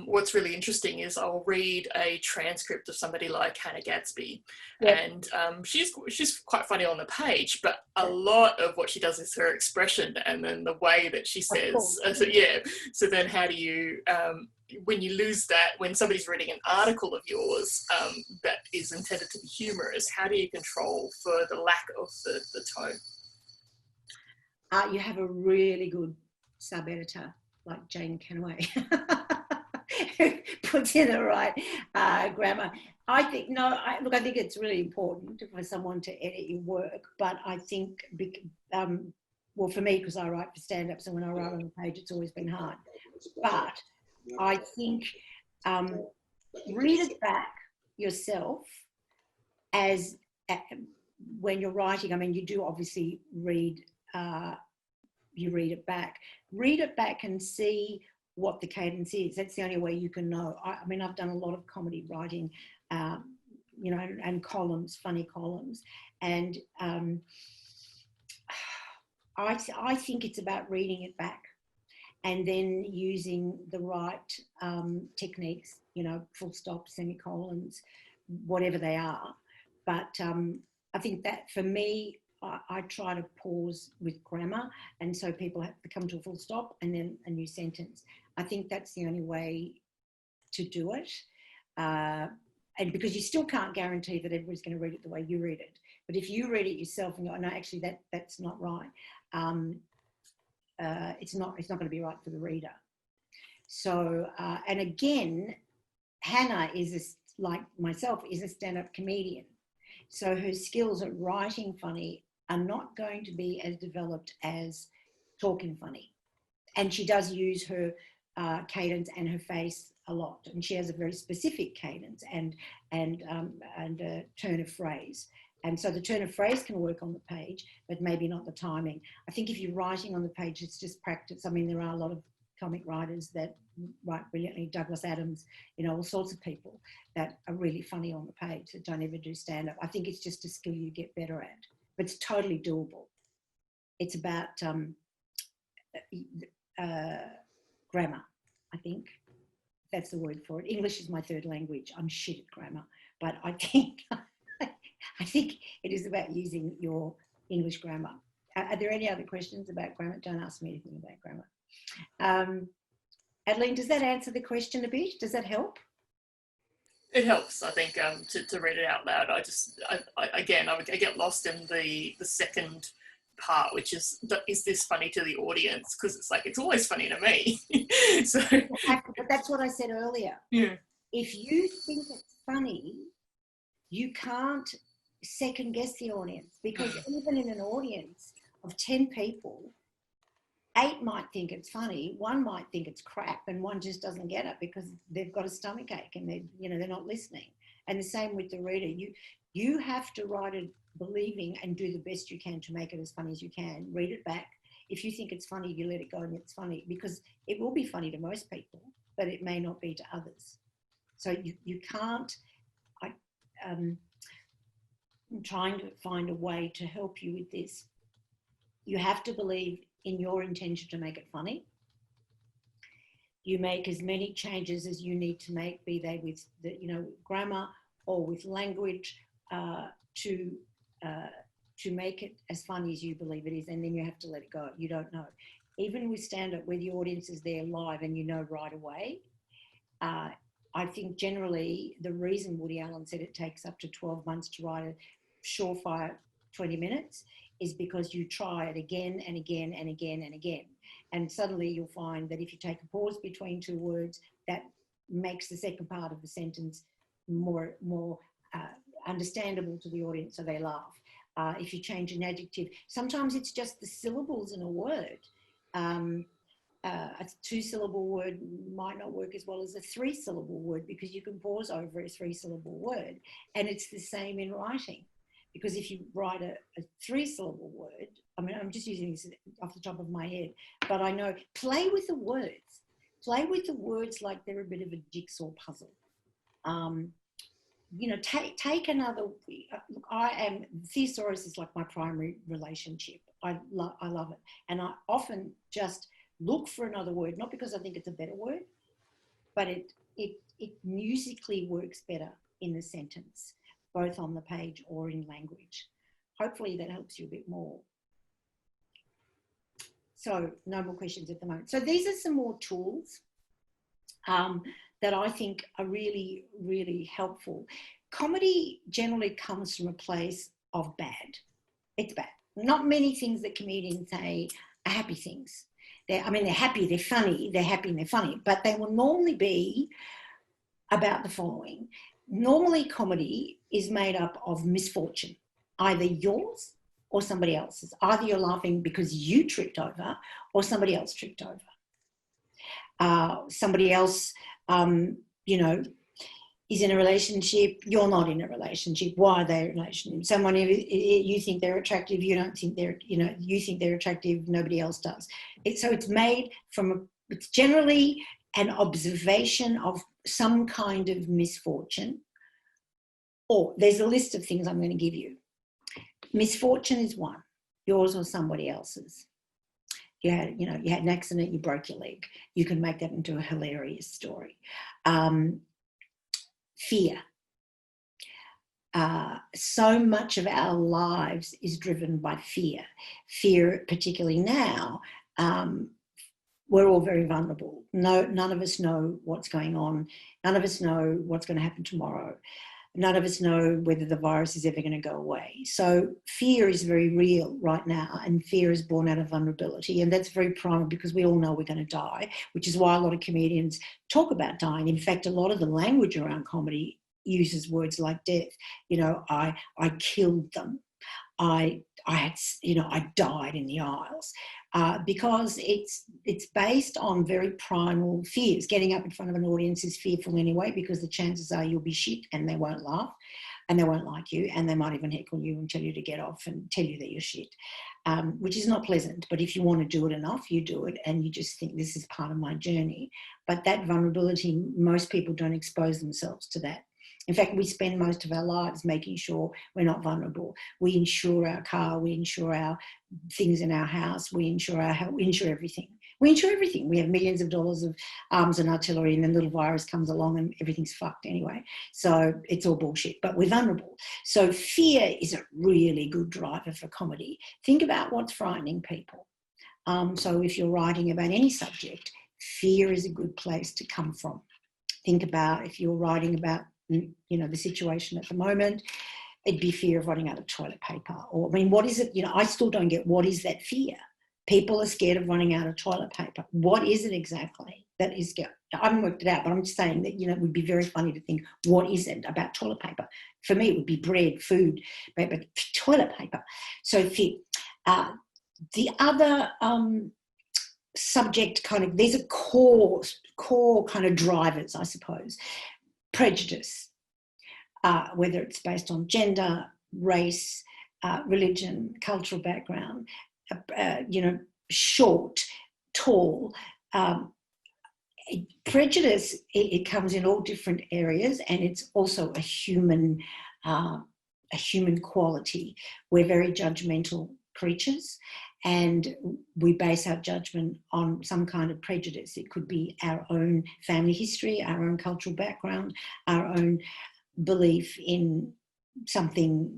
what's really interesting is I'll read a transcript of somebody like Hannah Gadsby, yep. And she's quite funny on the page, but a lot of what she does is her expression and then the way that she says. So then how do you when you lose that, when somebody's reading an article of yours that is intended to be humorous, how do you control for the lack of the tone? You have a really good sub-editor like Jane Canaway who puts in the right grammar. I think, I think it's really important for someone to edit your work, but I think, well, for me, because I write for stand-up, so when I write on the page, it's always been hard. But I think read it back yourself as when you're writing. I mean, you do obviously read you read it back. Read it back and see what the cadence is. That's the only way you can know. I mean, I've done a lot of comedy writing, you know, and columns, funny columns. And I think it's about reading it back and then using the right techniques, you know, full stop, semicolons, whatever they are. But I think that for me, I try to pause with grammar, and so people have to come to a full stop and then a new sentence. I think that's the only way to do it. And because you still can't guarantee that everybody's going to read it the way you read it. But if you read it yourself and go, no, actually that's not right, it's not going to be right for the reader. So, and again, Hannah like myself, is a stand-up comedian. So her skills at writing funny are not going to be as developed as talking funny. And she does use her cadence and her face a lot. And she has a very specific cadence and a turn of phrase. And so the turn of phrase can work on the page, but maybe not the timing. I think if you're writing on the page, it's just practice. I mean, there are a lot of comic writers that write brilliantly, Douglas Adams, you know, all sorts of people that are really funny on the page that don't ever do stand-up. I think it's just a skill you get better at, but it's totally doable. It's about grammar, I think. That's the word for it. English is my third language. I'm shit at grammar, but I think it is about using your English grammar. Are there any other questions about grammar? Don't ask me anything about grammar. Adeline, does that answer the question a bit? Does that help? It helps, I think, to read it out loud. I get lost in the second part, which is this funny to the audience? Because it's like, it's always funny to me. So, but that's what I said earlier. Yeah. If you think it's funny, you can't second guess the audience, because even in an audience of 10 people, 8 might think it's funny, 1 might think it's crap, and 1 just doesn't get it because they've got a stomachache and they're not listening. And the same with the reader. You have to write it believing and do the best you can to make it as funny as you can. Read it back. If you think it's funny, you let it go and it's funny, because it will be funny to most people, but it may not be to others. So you can't. I'm trying to find a way to help you with this. You have to believe in your intention to make it funny. You make as many changes as you need to make, be they with the, grammar or with language, to make it as funny as you believe it is, and then you have to let it go. You don't know. Even with stand-up, where the audience is there live and you know right away, I think generally the reason Woody Allen said it takes up to 12 months to write a surefire 20 minutes is because you try it again and again and again and again. And suddenly you'll find that if you take a pause between 2 words, that makes the second part of the sentence more understandable to the audience, so they laugh. If you change an adjective, sometimes it's just the syllables in a word. A 2-syllable word might not work as well as a 3-syllable word, because you can pause over a 3-syllable word. And it's the same in writing, because if you write a 3-syllable word, I mean, I'm just using this off the top of my head, but I know, play with the words. Play with the words like they're a bit of a jigsaw puzzle. Take another. Look, thesaurus is like my primary relationship. I love it, and I often just look for another word, not because I think it's a better word, but it musically works better in the sentence, both on the page or in language. Hopefully that helps you a bit more. So no more questions at the moment. So these are some more tools that I think are really, really helpful. Comedy generally comes from a place of bad. It's bad. Not many things that comedians say are happy things. They're happy, they're funny, they're happy and they're funny, but they will normally be about the following. Normally comedy is made up of misfortune, either yours or somebody else's. Either you're laughing because you tripped over or somebody else tripped over. Somebody else, is in a relationship, you're not in a relationship. Why are they in a relationship? Someone you think they're attractive, you don't think they're, you think they're attractive, nobody else does. So it's made from, it's generally an observation of some kind of misfortune. Or there's a list of things I'm going to give you. Misfortune is one, yours or somebody else's. You had an accident, you broke your leg. You can make that into a hilarious story. Fear. So much of our lives is driven by fear. Fear, particularly now, we're all very vulnerable. None of us know what's going on. None of us know what's going to happen tomorrow. None of us know whether the virus is ever going to go away. So fear is very real right now, and fear is born out of vulnerability. And that's very primal because we all know we're going to die, which is why a lot of comedians talk about dying. In fact, a lot of the language around comedy uses words like death. I killed them. I died in the aisles, because it's based on very primal fears. Getting up in front of an audience is fearful anyway, because the chances are you'll be shit and they won't laugh and they won't like you, and they might even heckle you and tell you to get off and tell you that you're shit, which is not pleasant. But if you want to do it enough, you do it, and you just think this is part of my journey. But that vulnerability, most people don't expose themselves to that. In fact, we spend most of our lives making sure we're not vulnerable. We insure our car, we insure our things in our house, we insure our health, we insure everything. We insure everything. We have millions of dollars of arms and artillery, and then little virus comes along and everything's fucked anyway. So it's all bullshit, but we're vulnerable. So fear is a really good driver for comedy. Think about what's frightening people. So if you're writing about any subject, fear is a good place to come from. Think about if you're writing about the situation at the moment, it'd be fear of running out of toilet paper. Or, what is it? I still don't get, what is that fear? People are scared of running out of toilet paper. What is it exactly that is scary? I haven't worked it out, but I'm just saying that, it would be very funny to think, what is it about toilet paper? For me, it would be bread, food, but toilet paper. So fear. The other subject these are core kind of drivers, I suppose. Prejudice, whether it's based on gender, race, religion, cultural background, short, tall. Prejudice, it comes in all different areas, and it's also a human quality. We're very judgmental creatures, and we base our judgment on some kind of prejudice. It could be our own family history, our own cultural background, our own belief in something,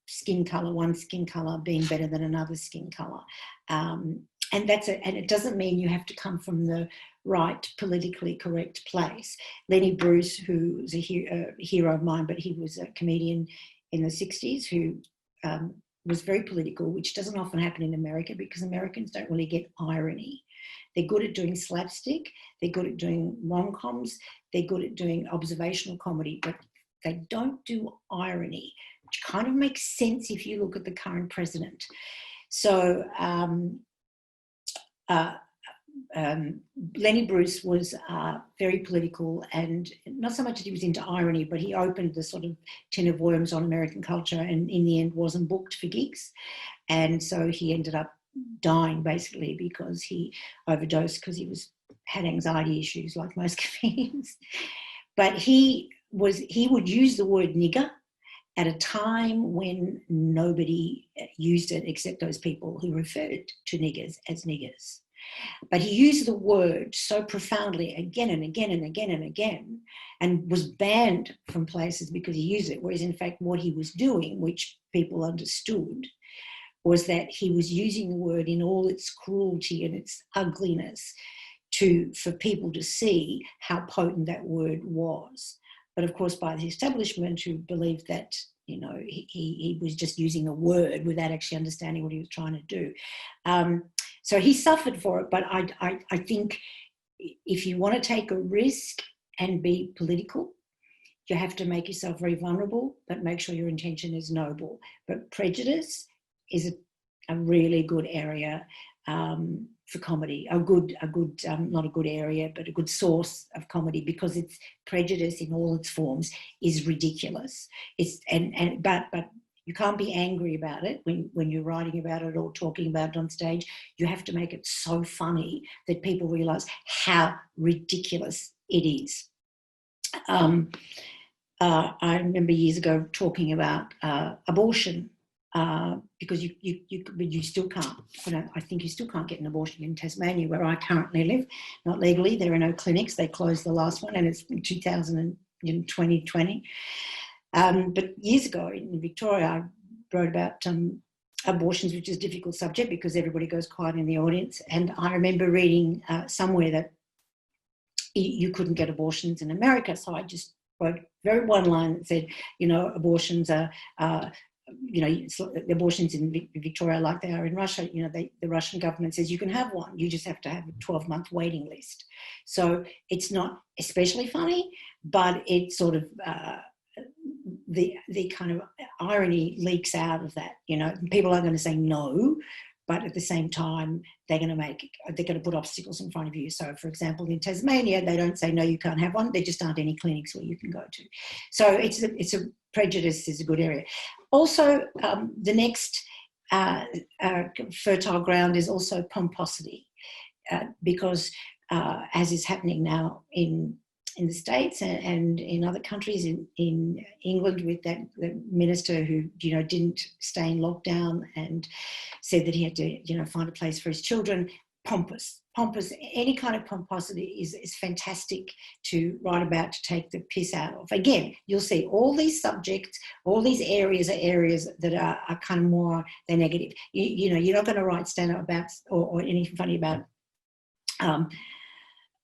skin colour, one skin colour being better than another skin colour. And it doesn't mean you have to come from the right, politically correct place. Lenny Bruce, who was a hero of mine, but he was a comedian in the 60s who was very political, which doesn't often happen in America because Americans don't really get irony. They're good at doing slapstick, they're good at doing rom-coms, they're good at doing observational comedy, but they don't do irony, which kind of makes sense if you look at the current president. So Lenny Bruce was very political, and not so much that he was into irony, but he opened the sort of tin of worms on American culture, and in the end wasn't booked for gigs. And so he ended up dying basically because he overdosed, because he had anxiety issues like most comedians. But he would use the word nigger at a time when nobody used it except those people who referred to niggers as niggers. But he used the word so profoundly again and again and again and again, and was banned from places because he used it, whereas in fact what he was doing, which people understood, was that he was using the word in all its cruelty and its ugliness for people to see how potent that word was. But of course, by the establishment, who believed that, he was just using a word without actually understanding what he was trying to do. So he suffered for it, but I think if you want to take a risk and be political, you have to make yourself very vulnerable, but make sure your intention is noble. But prejudice is a really good area. for comedy, not a good area, but a good source of comedy, because its prejudice in all its forms is ridiculous. But you can't be angry about it when you're writing about it or talking about it on stage. You have to make it so funny that people realise how ridiculous it is. I remember years ago talking about abortion, because you still can't. I think you still can't get an abortion in Tasmania, where I currently live. Not legally. There are no clinics. They closed the last one, and it's in 2020. But years ago in Victoria, I wrote about abortions, which is a difficult subject because everybody goes quiet in the audience. And I remember reading somewhere that you couldn't get abortions in America, so I just wrote very one line that said, abortions are, abortions in Victoria like they are in Russia. The Russian government says you can have one. You just have to have a 12-month waiting list. So it's not especially funny, but it's sort of the kind of irony leaks out of that. People are going to say no, but at the same time, they're going to put obstacles in front of you. So, for example, in Tasmania, they don't say, no, you can't have one. There just aren't any clinics where you can go to. So it's a prejudice is a good area. Also, the next fertile ground is also pomposity, because as is happening now in the States and in other countries, in England, with the minister who didn't stay in lockdown and said that he had to find a place for his children. Pompous, any kind of pomposity is fantastic to write about, to take the piss out of. Again, you'll see all these subjects, all these areas are areas that are kind of more than negative. You're not going to write stand-up about or anything funny about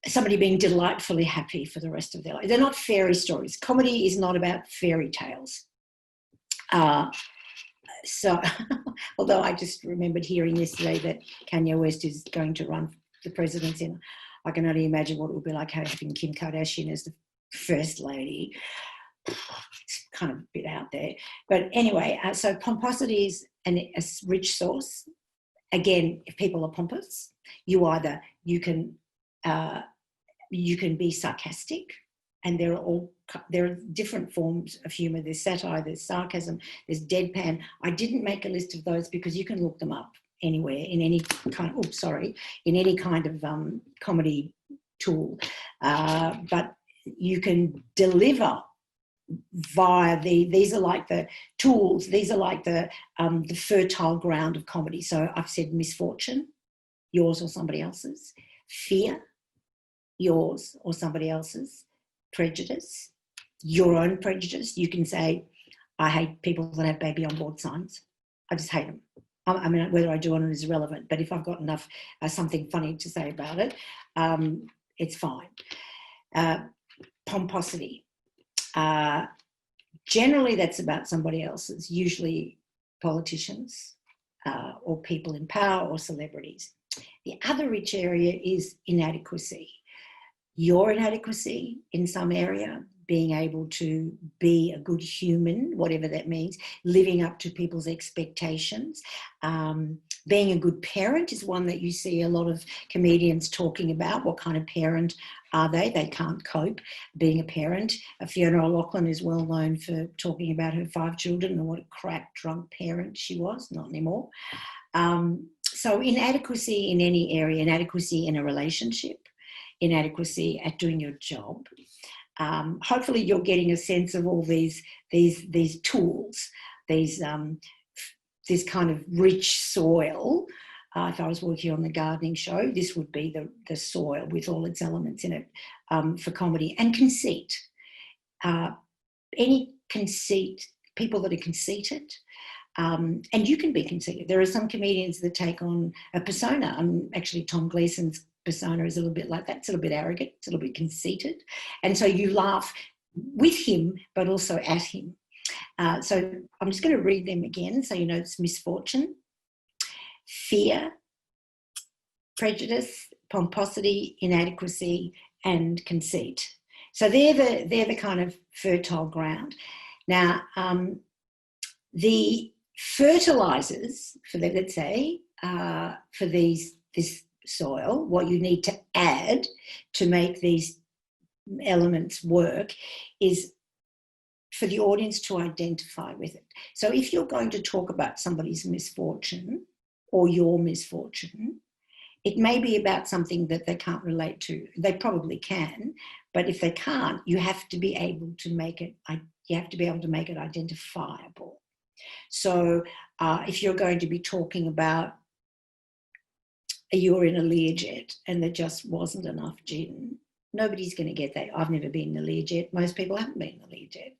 somebody being delightfully happy for the rest of their life. They're not fairy stories. Comedy is not about fairy tales. So, although I just remembered hearing yesterday that Kanye West is going to run for the presidency, I can only imagine what it would be like having Kim Kardashian as the first lady. It's kind of a bit out there. But anyway, so pomposity is a rich source. Again, if people are pompous, you can be sarcastic, and there are different forms of humour. There's satire, there's sarcasm, there's deadpan. I didn't make a list of those because you can look them up anywhere in any kind of comedy tool, but you can deliver via these are like the tools. These are like the fertile ground of comedy. So I've said misfortune, yours or somebody else's; fear, yours or somebody else's; prejudice, your own prejudice. You can say, I hate people that have baby on board signs. I just hate them. I mean, whether I do or not is irrelevant, but if I've got enough something funny to say about it, it's fine. Pomposity. Generally, that's about somebody else's, usually politicians or people in power or celebrities. The other rich area is inadequacy. Your inadequacy in some area, being able to be a good human, whatever that means, living up to people's expectations. Being a good parent is one that you see a lot of comedians talking about. What kind of parent are they? They can't cope being a parent. Fiona O'Loughlin is well known for talking about her 5 children and what a crack drunk parent she was. Not anymore. So inadequacy in any area, inadequacy in a relationship, inadequacy at doing your job. Hopefully you're getting a sense of all these tools, this kind of rich soil. If I was working on the gardening show, this would be the soil with all its elements in it for comedy. And conceit. Any conceit, people that are conceited, and you can be conceited. There are some comedians that take on a persona. Actually, Tom Gleason's persona is a little bit like that. It's a little bit arrogant, it's a little bit conceited. And so you laugh with him, but also at him. So I'm just going to read them again so you know it's misfortune, fear, prejudice, pomposity, inadequacy, and conceit. So they're the kind of fertile ground. Now, the fertilizers for let's say for this soil. What you need to add to make these elements work is for the audience to identify with it. So if you're going to talk about somebody's misfortune or your misfortune, it may be about something that they can't relate to. They probably can, but if they can't, you have to be able to make it, identifiable. So if you're going to be talking about you're in a Learjet and there just wasn't enough gin, nobody's going to get that. I've never been in a Learjet. Most people haven't been in a Learjet.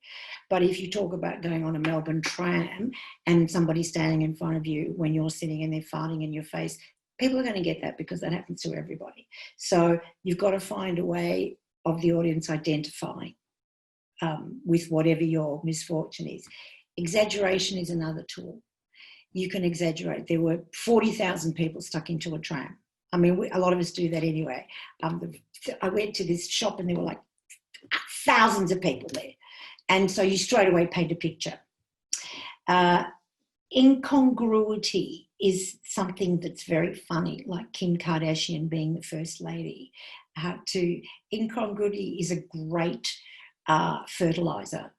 But if you talk about going on a Melbourne tram and somebody's standing in front of you when you're sitting and they're farting in your face, people are going to get that because that happens to everybody. So you've got to find a way of the audience identifying with whatever your misfortune is. Exaggeration is another tool. You can exaggerate. There were 40,000 people stuck into a tram. I mean, a lot of us do that anyway. I went to this shop and there were like thousands of people there. And so you straight away paint a picture. Incongruity is something that's very funny, like Kim Kardashian being the first lady. Incongruity is a great fertilizer,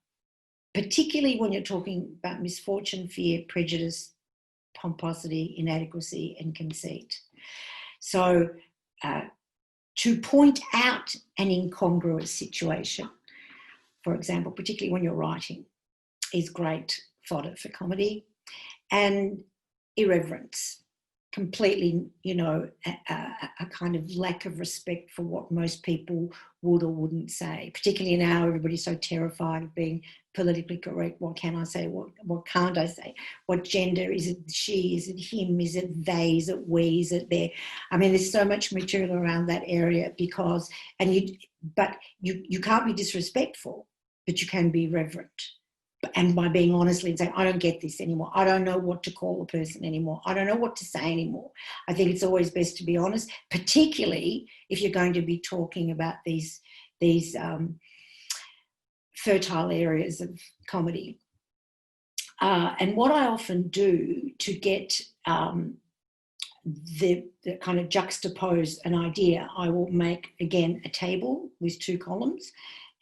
particularly when you're talking about misfortune, fear, prejudice, pomposity, inadequacy, and conceit. So to point out an incongruous situation, for example, particularly when you're writing, is great fodder for comedy. And irreverence, completely, a kind of lack of respect for what most people would or wouldn't say, particularly now everybody's so terrified of being politically correct. What can I say? What can't I say? What gender? Is it she? Is it him? Is it they? Is it we? Is it there? I mean, there's so much material around that area you can't be disrespectful, but you can be reverent. And by being honestly and saying, I don't get this anymore. I don't know what to call a person anymore. I don't know what to say anymore. I think it's always best to be honest, particularly if you're going to be talking about these fertile areas of comedy. And what I often do to get the kind of juxtapose an idea, I will make, again, a table with 2 columns.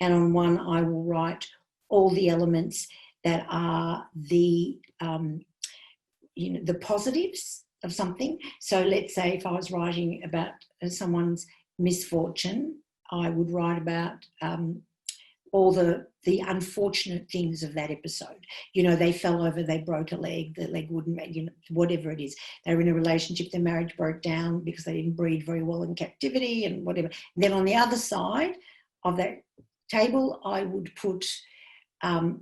And on one, I will write all the elements that are the positives of something. So let's say if I was writing about someone's misfortune, I would write about all the unfortunate things of that episode. They fell over, they broke a leg, the leg wouldn't, whatever it is. They were in a relationship, their marriage broke down because they didn't breed very well in captivity and whatever. And then on the other side of that table, I would put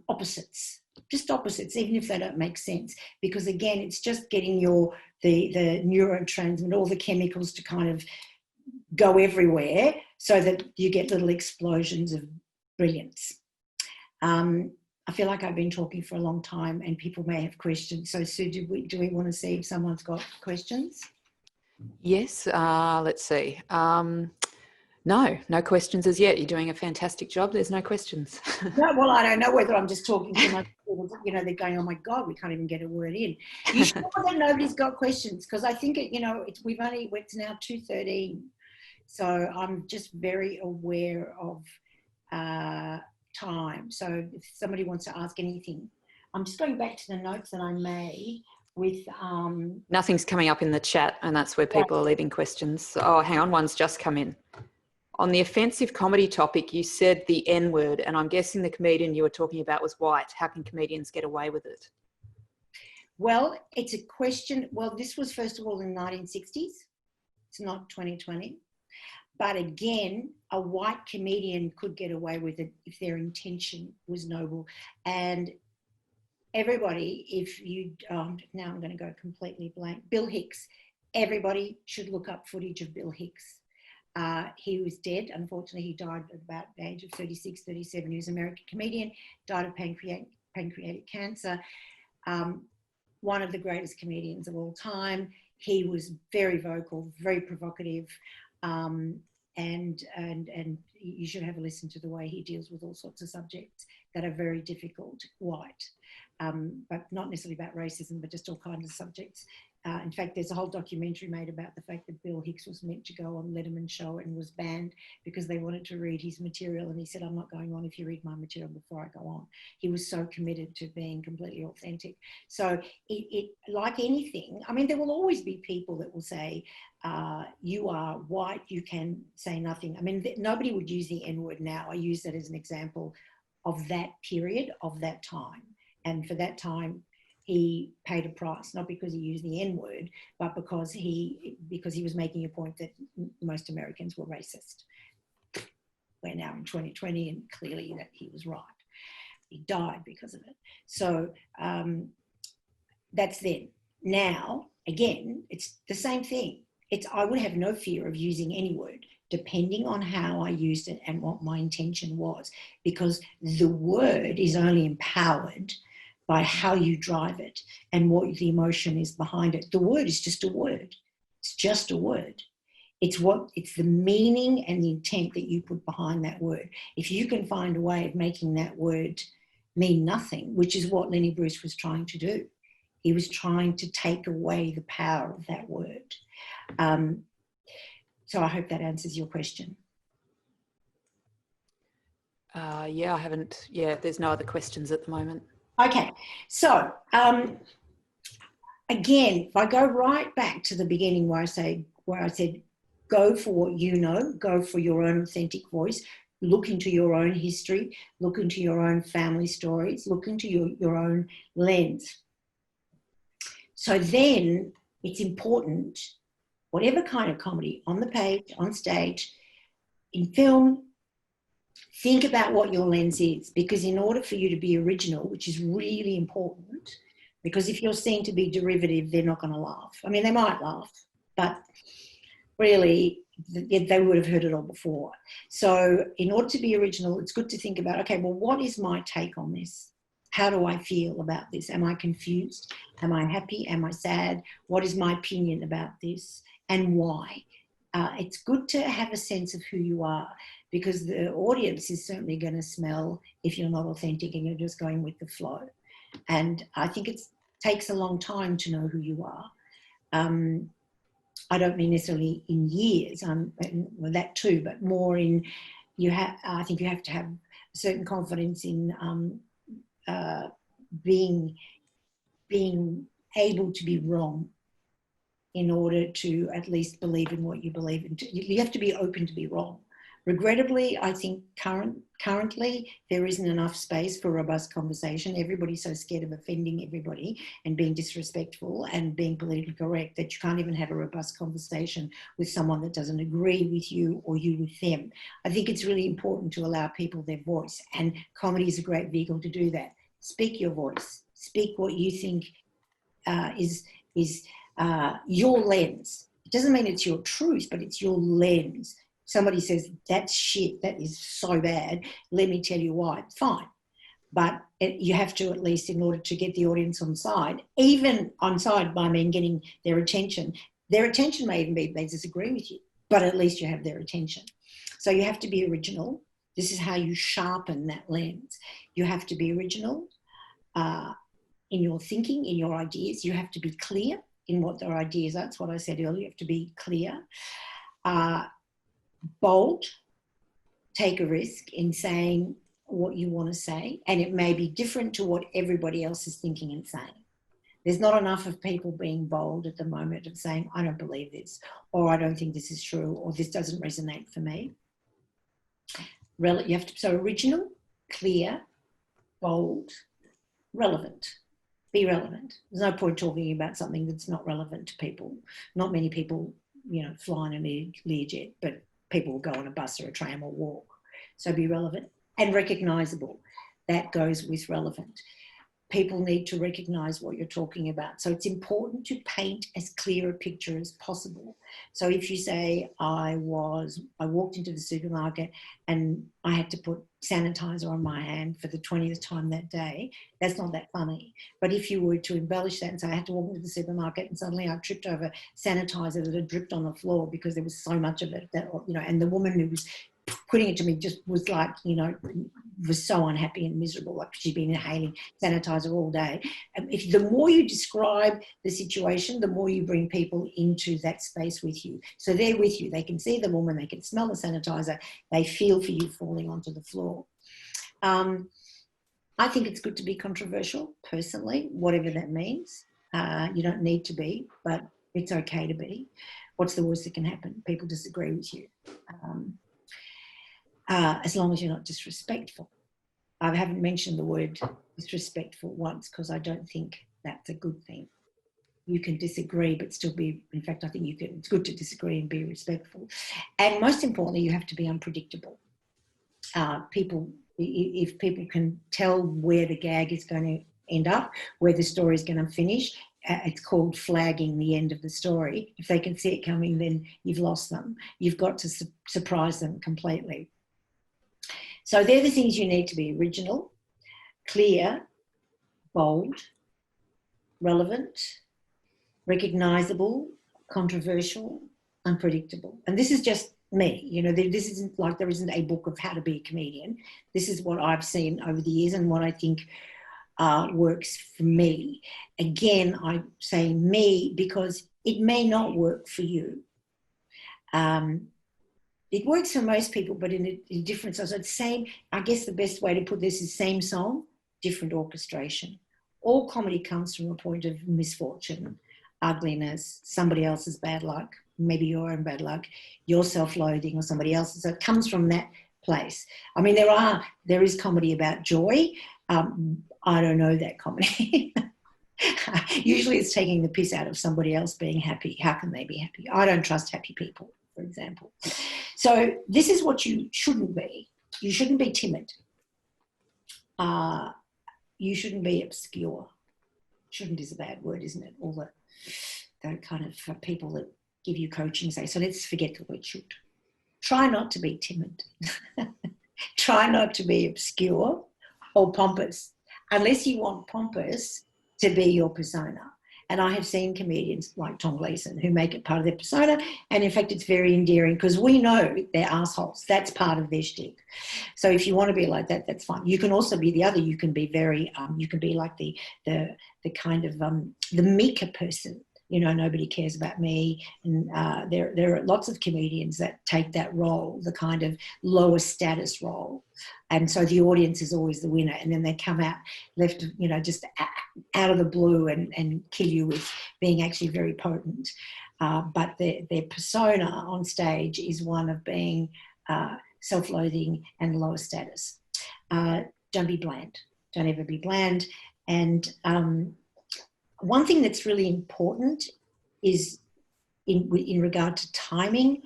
opposites, just opposites, even if they don't make sense, because again, it's just getting the neurotransmitter, all the chemicals to kind of go everywhere so that you get little explosions of brilliance. I feel like I've been talking for a long time and people may have questions. So Sue, do we want to see if someone's got questions? Yes, let's see. No questions as yet. You're doing a fantastic job. There's no questions. No, well, I don't know whether I'm just talking to my people, they're going, oh my God, we can't even get a word in. You sure that nobody's got questions? Because I think, it's now 2:13. So I'm just very aware of time. So if somebody wants to ask anything, I'm just going back to the notes that I made with... Nothing's coming up in the chat and that's where people are leaving questions. Oh, hang on, one's just come in. On the offensive comedy topic, you said the N word, and I'm guessing the comedian you were talking about was white. How can comedians get away with it? Well, it's a question. Well, this was first of all in the 1960s. It's not 2020. But again, a white comedian could get away with it if their intention was noble. And everybody, now I'm going to go completely blank. Bill Hicks. Everybody should look up footage of Bill Hicks. He was dead. Unfortunately, he died at about the age of 36, 37. He was an American comedian, died of pancreatic cancer. One of the greatest comedians of all time. He was very vocal, very provocative, and you should have a listen to the way he deals with all sorts of subjects that are very difficult, white, but not necessarily about racism, but just all kinds of subjects. in fact, there's a whole documentary made about the fact that Bill Hicks was meant to go on Letterman's show and was banned because they wanted to read his material. And he said, I'm not going on if you read my material before I go on. He was so committed to being completely authentic. So it like anything, I mean, there will always be people that will say, you are white, you can say nothing. I mean, nobody would use the N-word now. I use that as an example of that period, of that time. And for that time, he paid a price, not because he used the N-word, but because he was making a point that most Americans were racist. We're now in 2020, and clearly that he was right. He died because of it. So that's then. Now, again, it's the same thing. I would have no fear of using any word, depending on how I used it and what my intention was, because the word is only empowered by how you drive it and what the emotion is behind it. The word is just a word. It's just a word. It's the meaning and the intent that you put behind that word. If you can find a way of making that word mean nothing, which is what Lenny Bruce was trying to do. He was trying to take away the power of that word. So I hope that answers your question. Yeah, I haven't. Yeah, there's no other questions at the moment. Okay, so again, if I go right back to the beginning where I said, go for what you know, go for your own authentic voice, look into your own history, look into your own family stories, look into your own lens. So then it's important, whatever kind of comedy, on the page, on stage, in film, think about what your lens is, because in order for you to be original, which is really important, because if you're seen to be derivative, they're not going to laugh. I mean, they might laugh, but really they would have heard it all before. So in order to be original, it's good to think about, okay, well, what is my take on this? How do I feel about this? Am I confused? Am I happy? Am I sad? What is my opinion about this and why? It's good to have a sense of who you are, because the audience is certainly going to smell if you're not authentic and you're just going with the flow. And I think it takes a long time to know who you are. I don't mean necessarily in years, well, that too, but more in, I think you have to have a certain confidence in being able to be wrong in order to at least believe in what you believe in. You have to be open to be wrong. Regrettably, I think currently there isn't enough space for robust conversation. Everybody's so scared of offending everybody and being disrespectful and being politically correct that you can't even have a robust conversation with someone that doesn't agree with you or you with them. I think it's really important to allow people their voice, and comedy is a great vehicle to do that. Speak your voice. Speak what you think is your lens. It doesn't mean it's your truth, but it's your lens. Somebody says, that's shit, that is so bad, let me tell you why. Fine. But you have to, at least in order to get the audience on side, even on side by mean getting their attention. Their attention may even be they disagree with you, but at least you have their attention. So you have to be original. This is how you sharpen that lens. You have to be original in your thinking, in your ideas. You have to be clear in what their ideas are. That's what I said earlier. You have to be clear. Bold, take a risk in saying what you want to say, and it may be different to what everybody else is thinking and saying. There's not enough of people being bold at the moment of saying, I don't believe this, or I don't think this is true, or this doesn't resonate for me. You have to, so original, clear, bold, relevant. Be relevant. There's no point talking about something that's not relevant to people. Not many people, fly in a Learjet, but people will go on a bus or a tram or walk. So be relevant and recognisable. That goes with relevant. People need to recognise what you're talking about. So it's important to paint as clear a picture as possible. So if you say, I walked into the supermarket and I had to put sanitizer on my hand for the 20th time that day, that's not that funny. But if you were to embellish that and say, I had to walk into the supermarket and suddenly I tripped over sanitizer that had dripped on the floor because there was so much of it, and the woman who was putting it to me just was like, you know, was so unhappy and miserable, like she'd been inhaling sanitizer all day. And the more you describe the situation, the more you bring people into that space with you. So they're with you. They can see the woman, they can smell the sanitizer, they feel for you falling onto the floor. I think it's good to be controversial, personally, whatever that means. You don't need to be, but it's okay to be. What's the worst that can happen? People disagree with you. As long as you're not disrespectful. I haven't mentioned the word disrespectful once because I don't think that's a good thing. You can disagree but still be, in fact, I think it's good to disagree and be respectful. And most importantly, you have to be unpredictable. If people can tell where the gag is going to end up, where the story is going to finish, it's called flagging the end of the story. If they can see it coming, then you've lost them. You've got to surprise them completely. So they're the things you need to be: original, clear, bold, relevant, recognisable, controversial, unpredictable. And this is just me. You know, this isn't like there isn't a book of how to be a comedian. This is what I've seen over the years and what I think works for me. Again, I say me because it may not work for you. It works for most people, but in a different song. So it's same, I guess the best way to put this is same song, different orchestration. All comedy comes from a point of misfortune, ugliness, somebody else's bad luck, maybe your own bad luck, your self-loathing or somebody else's. So it comes from that place. I mean, there is comedy about joy. I don't know that comedy. Usually it's taking the piss out of somebody else being happy. How can they be happy? I don't trust happy people, for example. So this is what you shouldn't be. You shouldn't be timid. You shouldn't be obscure. Shouldn't is a bad word, isn't it? All the kind of people that give you coaching say, so let's forget the word should. Try not to be timid. Try not to be obscure or pompous, unless you want pompous to be your persona. And I have seen comedians like Tom Gleeson who make it part of their persona. And in fact, it's very endearing because we know they're assholes. That's part of their shtick. So if you want to be like that, that's fine. You can also be the other. You can be very, you can be like the kind of the meeker person. You know, nobody cares about me. And there are lots of comedians that take that role, the kind of lower status role. And so the audience is always the winner. And then they come out left, you know, just out of the blue and kill you with being actually very potent. But their persona on stage is one of being self-loathing and lower status. Don't be bland. Don't ever be bland. And one thing that's really important is in regard to timing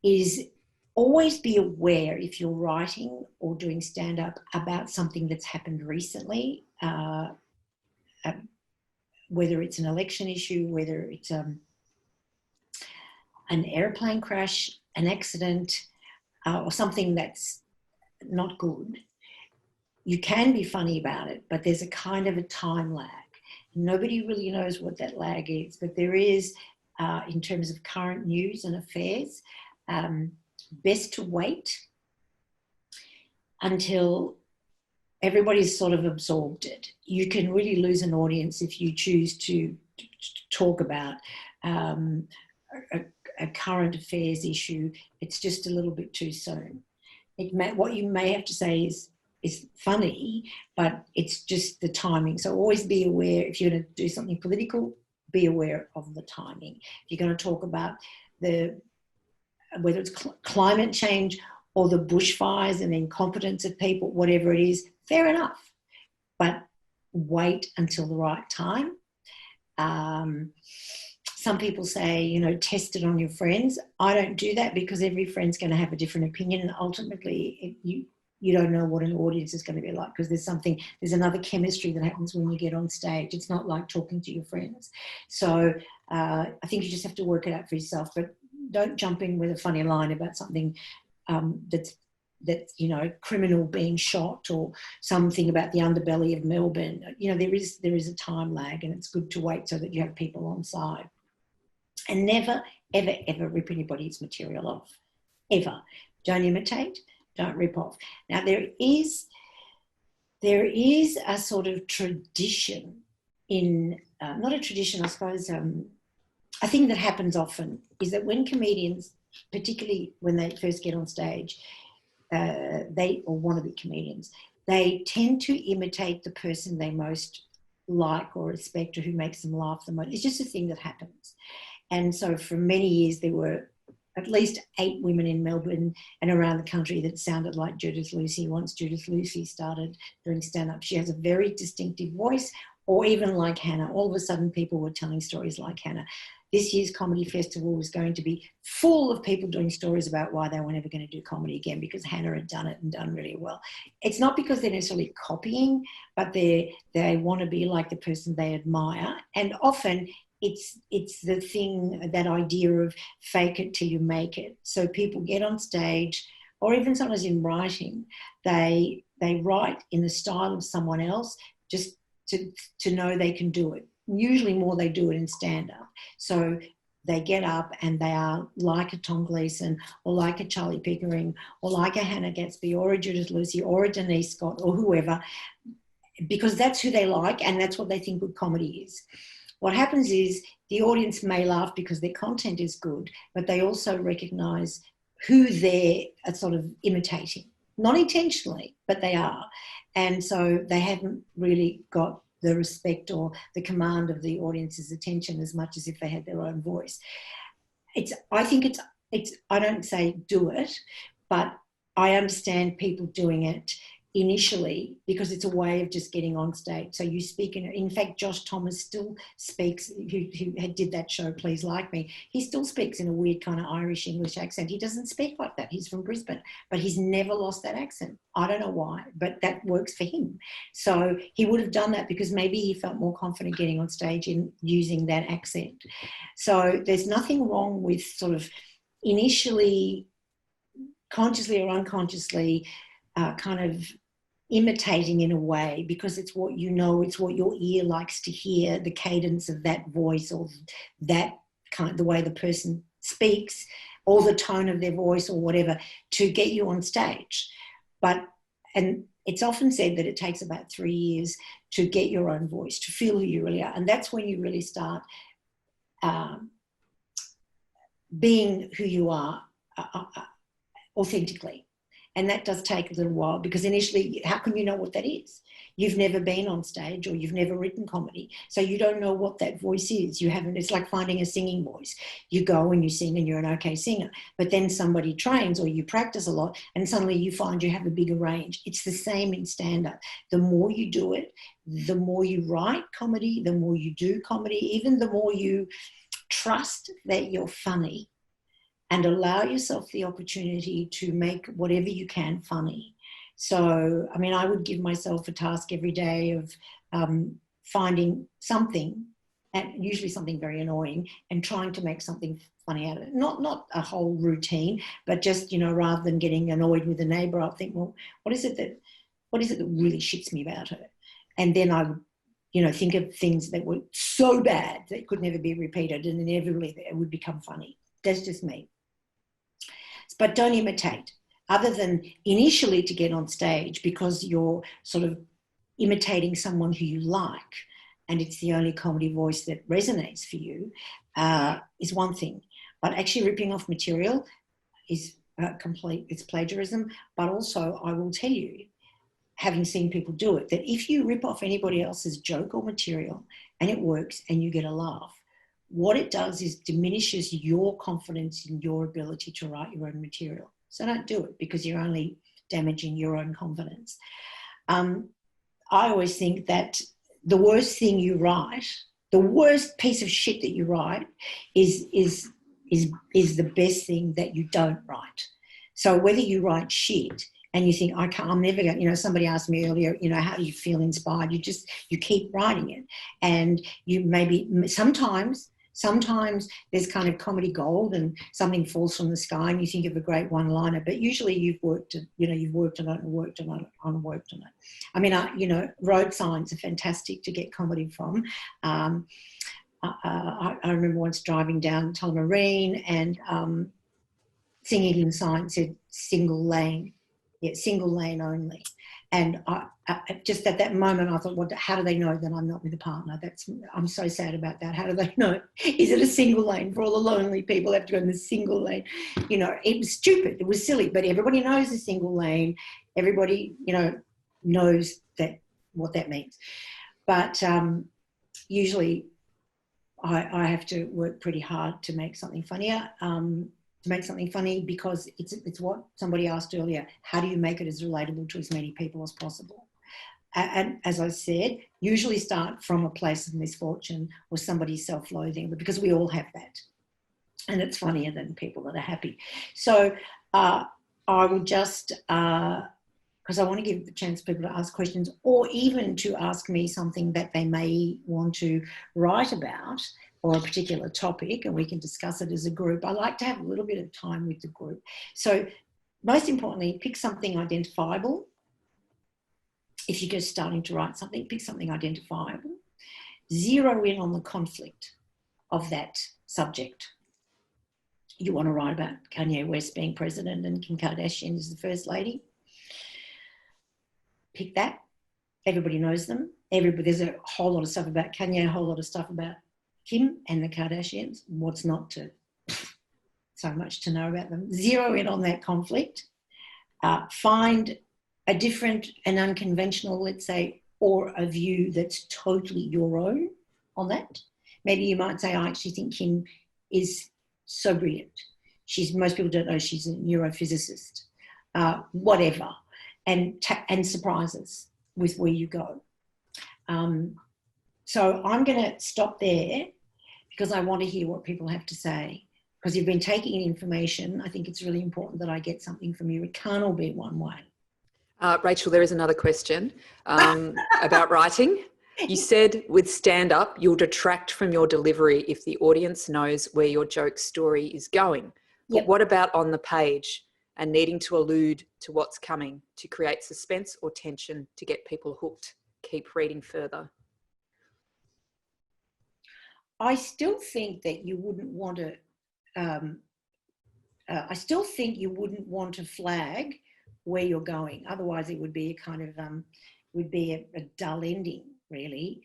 is always be aware if you're writing or doing stand-up about something that's happened recently, whether it's an election issue, whether it's an airplane crash, an accident, or something that's not good. You can be funny about it, but there's a kind of a time lag. Nobody really knows what that lag is, but there is, in terms of current news and affairs, best to wait until everybody's sort of absorbed it. You can really lose an audience if you choose to talk about a current affairs issue. It's just a little bit too soon. What you may have to say is funny, but it's just the timing. So always be aware, if you're going to do something political, be aware of the timing. If you're going to talk about whether it's climate change or the bushfires and the incompetence of people, whatever it is, fair enough. But wait until the right time. Some people say, you know, test it on your friends. I don't do that because every friend's going to have a different opinion, and ultimately you don't know what an audience is going to be like because there's another chemistry that happens when you get on stage. It's not like talking to your friends. So I think you just have to work it out for yourself, but don't jump in with a funny line about something that's you know, criminal being shot or something about the underbelly of Melbourne. You know, there is a time lag, and it's good to wait so that you have people on side. And never, ever, ever rip anybody's material off, ever. Don't imitate, don't rip off. Now, there is a sort of tradition in, not a tradition, I suppose, a thing that happens often is that when comedians, particularly when they first get on stage, they, or want to be comedians, they tend to imitate the person they most like or respect or who makes them laugh the most. It's just a thing that happens. And so for many years, there were at least 8 women in Melbourne and around the country that sounded like Judith Lucy. Once Judith Lucy started doing stand-up, she has a very distinctive voice, or even like Hannah. All of a sudden, people were telling stories like Hannah. This year's comedy festival was going to be full of people doing stories about why they were never going to do comedy again because Hannah had done it and done really well. It's not because they're necessarily copying, but they want to be like the person they admire. And often it's the thing, that idea of fake it till you make it. So people get on stage, or even sometimes in writing, they write in the style of someone else just to know they can do it. Usually more they do it in stand-up. So they get up and they are like a Tom Gleeson or like a Charlie Pickering or like a Hannah Gatsby or a Judith Lucy or a Denise Scott or whoever, because that's who they like and that's what they think good comedy is. What happens is the audience may laugh because their content is good, but they also recognise who they're sort of imitating. Not intentionally, but they are. And so they haven't really got the respect or the command of the audience's attention as much as if they had their own voice. I think I don't say do it, but I understand people doing it initially because it's a way of just getting on stage. So you speak in fact, Josh Thomas still speaks, who did that show, Please Like Me. He still speaks in a weird kind of Irish English accent. He doesn't speak like that. He's from Brisbane, but he's never lost that accent. I don't know why, but that works for him. So he would have done that because maybe he felt more confident getting on stage in using that accent. So there's nothing wrong with sort of initially, consciously or unconsciously, kind of imitating in a way, because it's what you know, it's what your ear likes to hear, the cadence of that voice or that kind, the way the person speaks or the tone of their voice or whatever, to get you on stage. And it's often said that it takes about 3 years to get your own voice, to feel who you really are. And that's when you really start being who you are authentically. And that does take a little while because initially, how can you know what that is? You've never been on stage or you've never written comedy. So you don't know what that voice is. You haven't, it's like finding a singing voice. You go and you sing and you're an okay singer, but then somebody trains or you practice a lot and suddenly you find you have a bigger range. It's the same in stand-up. The more you do it, the more you write comedy, the more you do comedy, even the more you trust that you're funny and allow yourself the opportunity to make whatever you can funny. So, I mean, I would give myself a task every day of finding something, and usually something very annoying, and trying to make something funny out of it. Not a whole routine, but just, you know, rather than getting annoyed with a neighbour, I'll think, well, what is it that really shits me about her? And then I would, you know, think of things that were so bad that could never be repeated, and inevitably it would become funny. That's just me. But don't imitate, other than initially to get on stage because you're sort of imitating someone who you like and it's the only comedy voice that resonates for you, is one thing. But actually ripping off material is it's plagiarism. But also, I will tell you, having seen people do it, that if you rip off anybody else's joke or material and it works and you get a laugh, what it does is diminishes your confidence in your ability to write your own material. So don't do it because you're only damaging your own confidence. I always think that the worst thing you write, the worst piece of shit that you write is the best thing that you don't write. So whether you write shit and you think, I'm never going to, you know, somebody asked me earlier, you know, how do you feel inspired? You keep writing it. And you maybe, sometimes there's kind of comedy gold and something falls from the sky and you think of a great one-liner, but usually you've worked on it and worked on it. I mean, you know, road signs are fantastic to get comedy from. I remember once driving down Tullamarine and singing in sign said single lane. Yeah, single lane only. And I just at that moment, I thought, how do they know that I'm not with a partner? I'm so sad about that. How do they know? Is it a single lane for all the lonely people who have to go in the single lane? You know, it was stupid. It was silly, but everybody knows a single lane. Everybody, you know, knows what that means. But usually I have to work pretty hard to make something funnier. To make something funny, because it's what somebody asked earlier, how do you make it as relatable to as many people as possible? And as I said, usually start from a place of misfortune or somebody's self-loathing, because we all have that. And it's funnier than people that are happy. So I will just, because I want to give the chance for people to ask questions, or even to ask me something that they may want to write about, or a particular topic, and we can discuss it as a group. I like to have a little bit of time with the group. So most importantly, pick something identifiable. If you're just starting to write something, pick something identifiable. Zero in on the conflict of that subject. You want to write about Kanye West being president and Kim Kardashian is the first lady. Pick that. Everybody knows them. There's a whole lot of stuff about Kanye, a whole lot of stuff about Kim and the Kardashians. What's not to? So much to know about them. Zero in on that conflict. Find a different and unconventional, let's say, or a view that's totally your own on that. Maybe you might say, I actually think Kim is so brilliant. Most people don't know she's a neurophysicist. Whatever. And surprises with where you go. So I'm going to stop there, because I want to hear what people have to say. Because you've been taking in information, I think it's really important that I get something from you. It can't all be one way. Rachel, there is another question about writing. You said with stand-up, you'll detract from your delivery if the audience knows where your joke story is going. But what about on the page and needing to allude to what's coming to create suspense or tension to get people hooked? Keep reading further. I still think that you wouldn't want to. I still think you wouldn't want to flag where you're going. Otherwise, it would be a kind of a dull ending, really.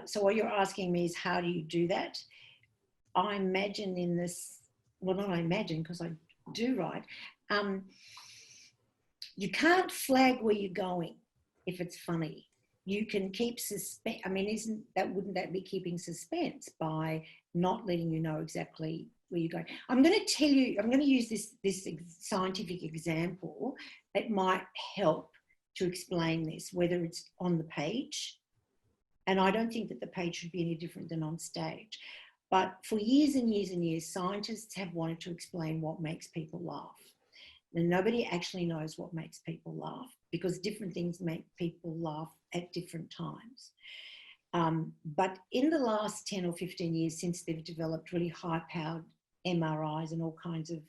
So what you're asking me is, how do you do that? I imagine in this. Well, not I imagine, because I do write. You can't flag where you're going if it's funny. You can keep suspense. I mean, wouldn't that be keeping suspense by not letting you know exactly where you're going? I'm going to use this scientific example that might help to explain this, whether it's on the page. And I don't think that the page should be any different than on stage. But for years and years and years, scientists have wanted to explain what makes people laugh. And nobody actually knows what makes people laugh, because different things make people laugh at different times. But in the last 10 or 15 years, since they've developed really high-powered MRIs and all kinds of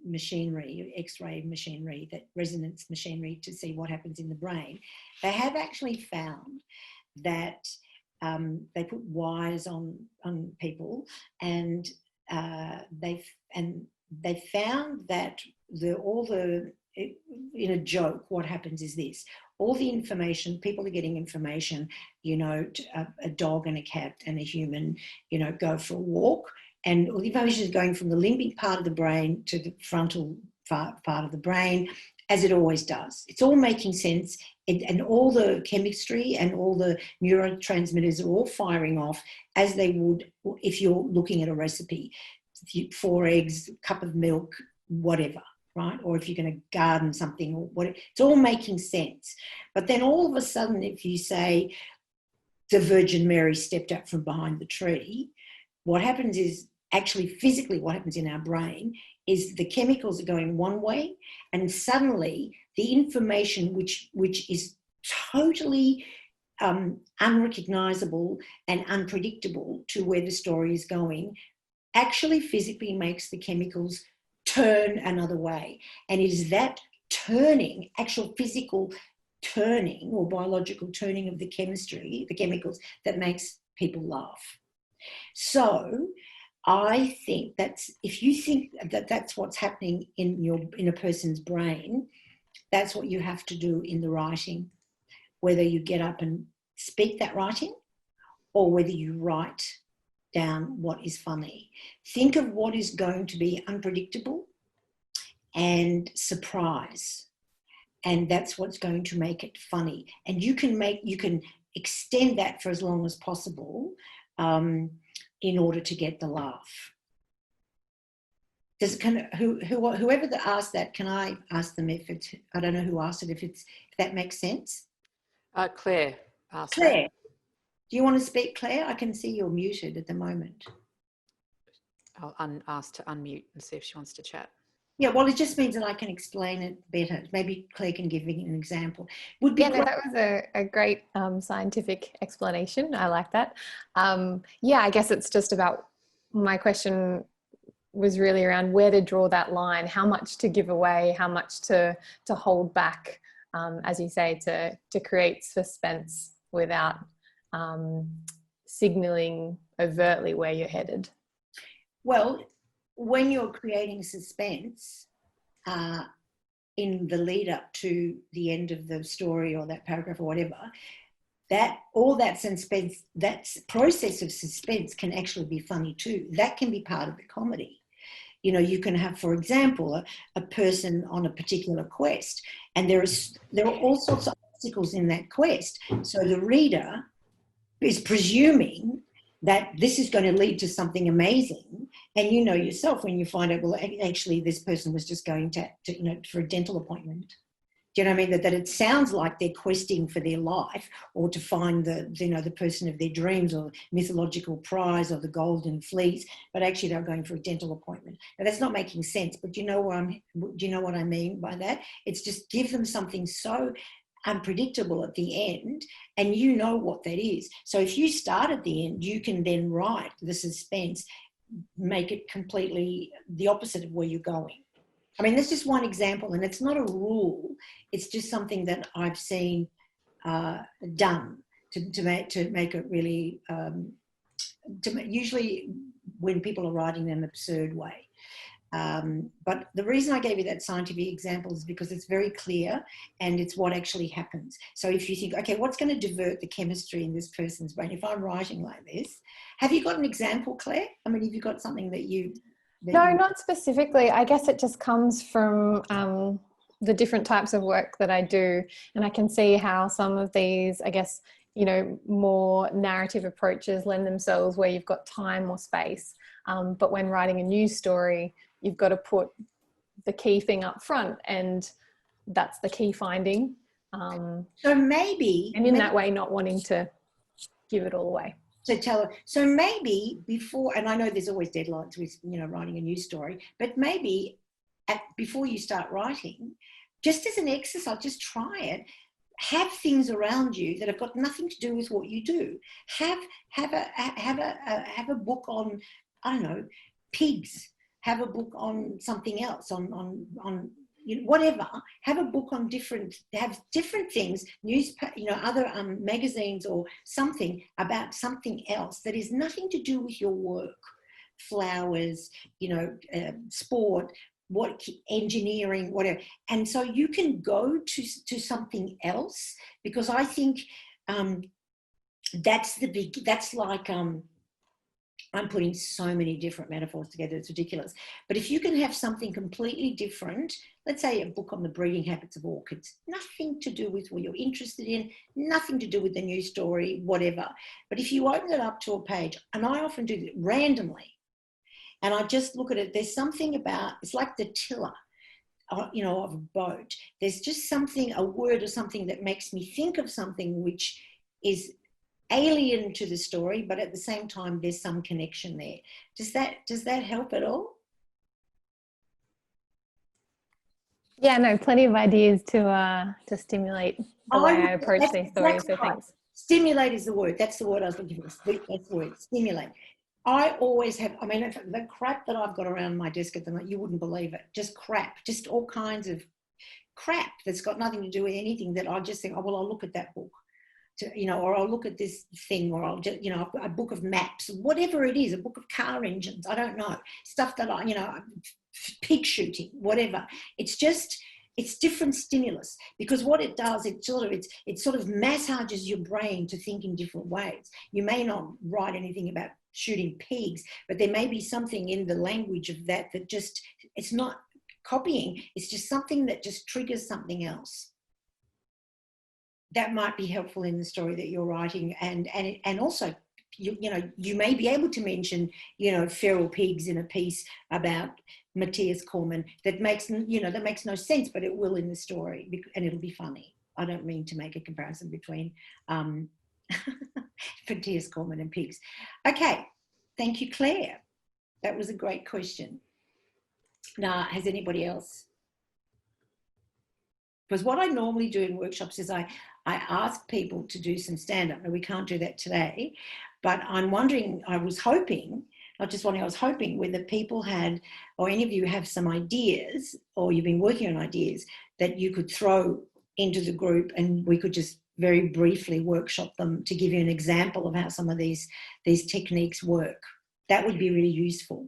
machinery, X-ray machinery, that resonance machinery to see what happens in the brain, they have actually found that they put wires on people, and they found that in a joke, what happens is this: all the information, people are getting information, you know, a dog and a cat and a human, you know, go for a walk, and all the information is going from the limbic part of the brain to the frontal part of the brain, as it always does. It's all making sense, and all the chemistry and all the neurotransmitters are all firing off as they would if you're looking at a recipe. 4 eggs, cup of milk, whatever, right? Or if you're going to garden something, or what, it's all making sense. But then all of a sudden, if you say the Virgin Mary stepped up from behind the tree, what happens is, actually physically what happens in our brain is the chemicals are going one way, and suddenly the information which is totally unrecognizable and unpredictable to where the story is going, actually physically makes the chemicals turn another way. And it is that turning, actual physical turning or biological turning of the chemistry, the chemicals, that makes people laugh. So I think that's, if you think that that's what's happening in a person's brain, that's what you have to do in the writing, whether you get up and speak that writing or whether you write down what is funny. Think of what is going to be unpredictable and surprise. And that's what's going to make it funny. And you can extend that for as long as possible in order to get the laugh. Whoever asked that, can I ask them if it's, I don't know who asked it, if that makes sense? Claire asked Claire, that. do you want to speak, Claire? I can see you're muted at the moment. I'll ask to unmute and see if she wants to chat. Yeah, well, it just means that I can explain it better. Maybe Claire can give me an example. Would be yeah, no, that was a great scientific explanation. I like that. Yeah, I guess it's just about, my question was really around where to draw that line, how much to give away, how much to hold back, as you say, to create suspense without signaling overtly where you're headed. Well, when you're creating suspense in the lead up to the end of the story or that paragraph or whatever, that suspense, that process of suspense can actually be funny too. That can be part of the comedy. You know, you can have, for example, a person on a particular quest, and there are all sorts of obstacles in that quest. So the reader is presuming that this is going to lead to something amazing, and you know yourself when you find out, well, actually this person was just going to for a dental appointment. Do you know what I mean? That it sounds like they're questing for their life or to find the person of their dreams or mythological prize or the golden fleece, but actually they're going for a dental appointment. Now that's not making sense, but do you know what I mean by that? It's just give them something so unpredictable at the end, and you know what that is. So if you start at the end, you can then write the suspense, make it completely the opposite of where you're going. I mean, that's just one example, and it's not a rule. It's just something that I've seen done to make it really, usually when people are writing in an absurd way. But the reason I gave you that scientific example is because it's very clear and it's what actually happens. So if you think, okay, what's going to divert the chemistry in this person's brain? If I'm writing like this, have you got an example, Claire? I mean, have you got something that you... No, not specifically. I guess it just comes from the different types of work that I do. And I can see how some of these, I guess, more narrative approaches lend themselves where you've got time or space. But when writing a news story, you've got to put the key thing up front, and that's the key finding. So maybe... And in that way, not wanting to give it all away. So maybe before, and I know there's always deadlines with, writing a news story, but maybe before you start writing, just as an exercise, just try it. Have things around you that have got nothing to do with what you do. Have a book on, I don't know, pigs. Have a book on something else, on whatever. Have a book on different things, other magazines or something about something else that is nothing to do with your work, flowers, sport, engineering, whatever. And so you can go to something else, because I think that's like, I'm putting so many different metaphors together, it's ridiculous. But if you can have something completely different, let's say a book on the breeding habits of orchids, nothing to do with what you're interested in, nothing to do with the news story, whatever. But if you open it up to a page, and I often do it randomly, and I just look at it, there's something about, it's like the tiller, of a boat. There's just something, a word or something that makes me think of something which is alien to the story, but at the same time there's some connection there. Does that help at all? Yeah, no, plenty of ideas to stimulate the way I approach these stories. So thanks. Stimulate is the word. That's the word I was looking for. That's the word. Stimulate. I always have, the crap that I've got around my desk at the moment, you wouldn't believe it. Just crap, just all kinds of crap that's got nothing to do with anything, that I just think, oh, well, I'll look at that book. you know, or I'll look at this thing, or I'll just, you know, a book of maps, whatever it is, a book of car engines, I don't know, stuff that I, you know, pig shooting, whatever. It's just, it's different stimulus, because what it does, it sort of massages your brain to think in different ways. You may not write anything about shooting pigs, but there may be something in the language of that just, it's not copying, it's just something that just triggers something else. That might be helpful in the story that you're writing, and also, you know, you may be able to mention, you know, feral pigs in a piece about Matthias Cormann that makes, you know, that makes no sense, but it will in the story, and it'll be funny. I don't mean to make a comparison between Matthias Cormann and pigs. Okay, thank you, Claire. That was a great question. Now, has anybody else? Because what I normally do in workshops is I ask people to do some stand-up. Now, we can't do that today, but I'm wondering, I was hoping whether people had, or any of you have some ideas, or you've been working on ideas that you could throw into the group, and we could just very briefly workshop them to give you an example of how some of these techniques work. That would be really useful.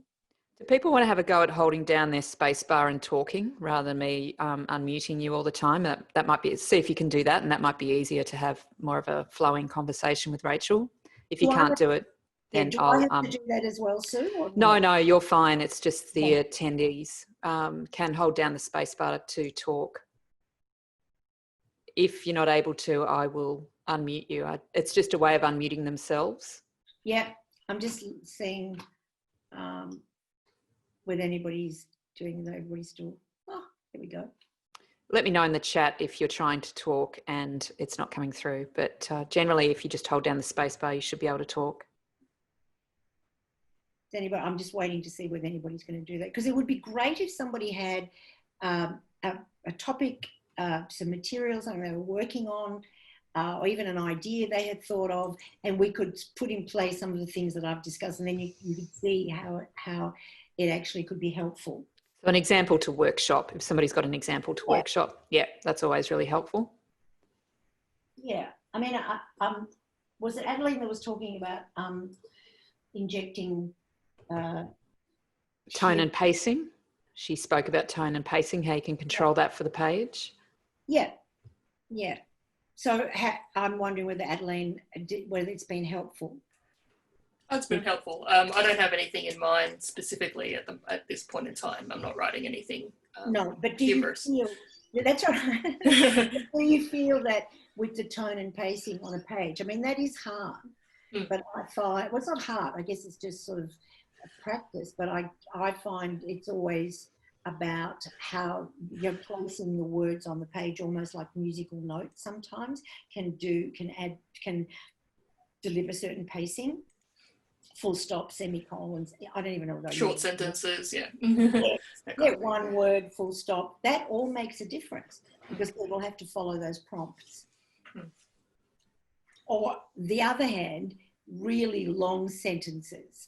Do people want to have a go at holding down their space bar and talking rather than me unmuting you all the time? That might be, see if you can do that, and that might be easier to have more of a flowing conversation with Rachel. If you can't do it, then I have to do that as well, Sue? No, you're fine. It's just the attendees can hold down the space bar to talk. If you're not able to, I will unmute you. It's just a way of unmuting themselves. Yeah, I'm just seeing whether anybody's doing that. Everybody's still, oh, here we go. Let me know in the chat if you're trying to talk and it's not coming through. But generally, if you just hold down the space bar, you should be able to talk. Anybody, I'm just waiting to see whether anybody's going to do that, because it would be great if somebody had a topic, some materials something they were working on, or even an idea they had thought of, and we could put in place some of the things that I've discussed, and then you could see how it actually could be helpful. So an example to workshop, if somebody's got an example to workshop, yeah, that's always really helpful. Yeah, I mean, was it Adeline that was talking about injecting tone and pacing? She spoke about tone and pacing, how you can control that for the page. Yeah, yeah. So I'm wondering whether Adeline, whether it's been helpful. It's been helpful. I don't have anything in mind specifically at this point in time. I'm not writing anything. No, but do you feel, that's right. Do you feel that with the tone and pacing on a page? I mean, that is hard, but I find, well, it's not hard. I guess it's just sort of a practice, but I find it's always about how you're placing the words on the page, almost like musical notes sometimes, can deliver certain pacing. Full stop, semicolons, I don't even know what I short mean. sentences, yeah. Yeah, one word, full stop. That all makes a difference, because people have to follow those prompts. Or the other hand, really long sentences,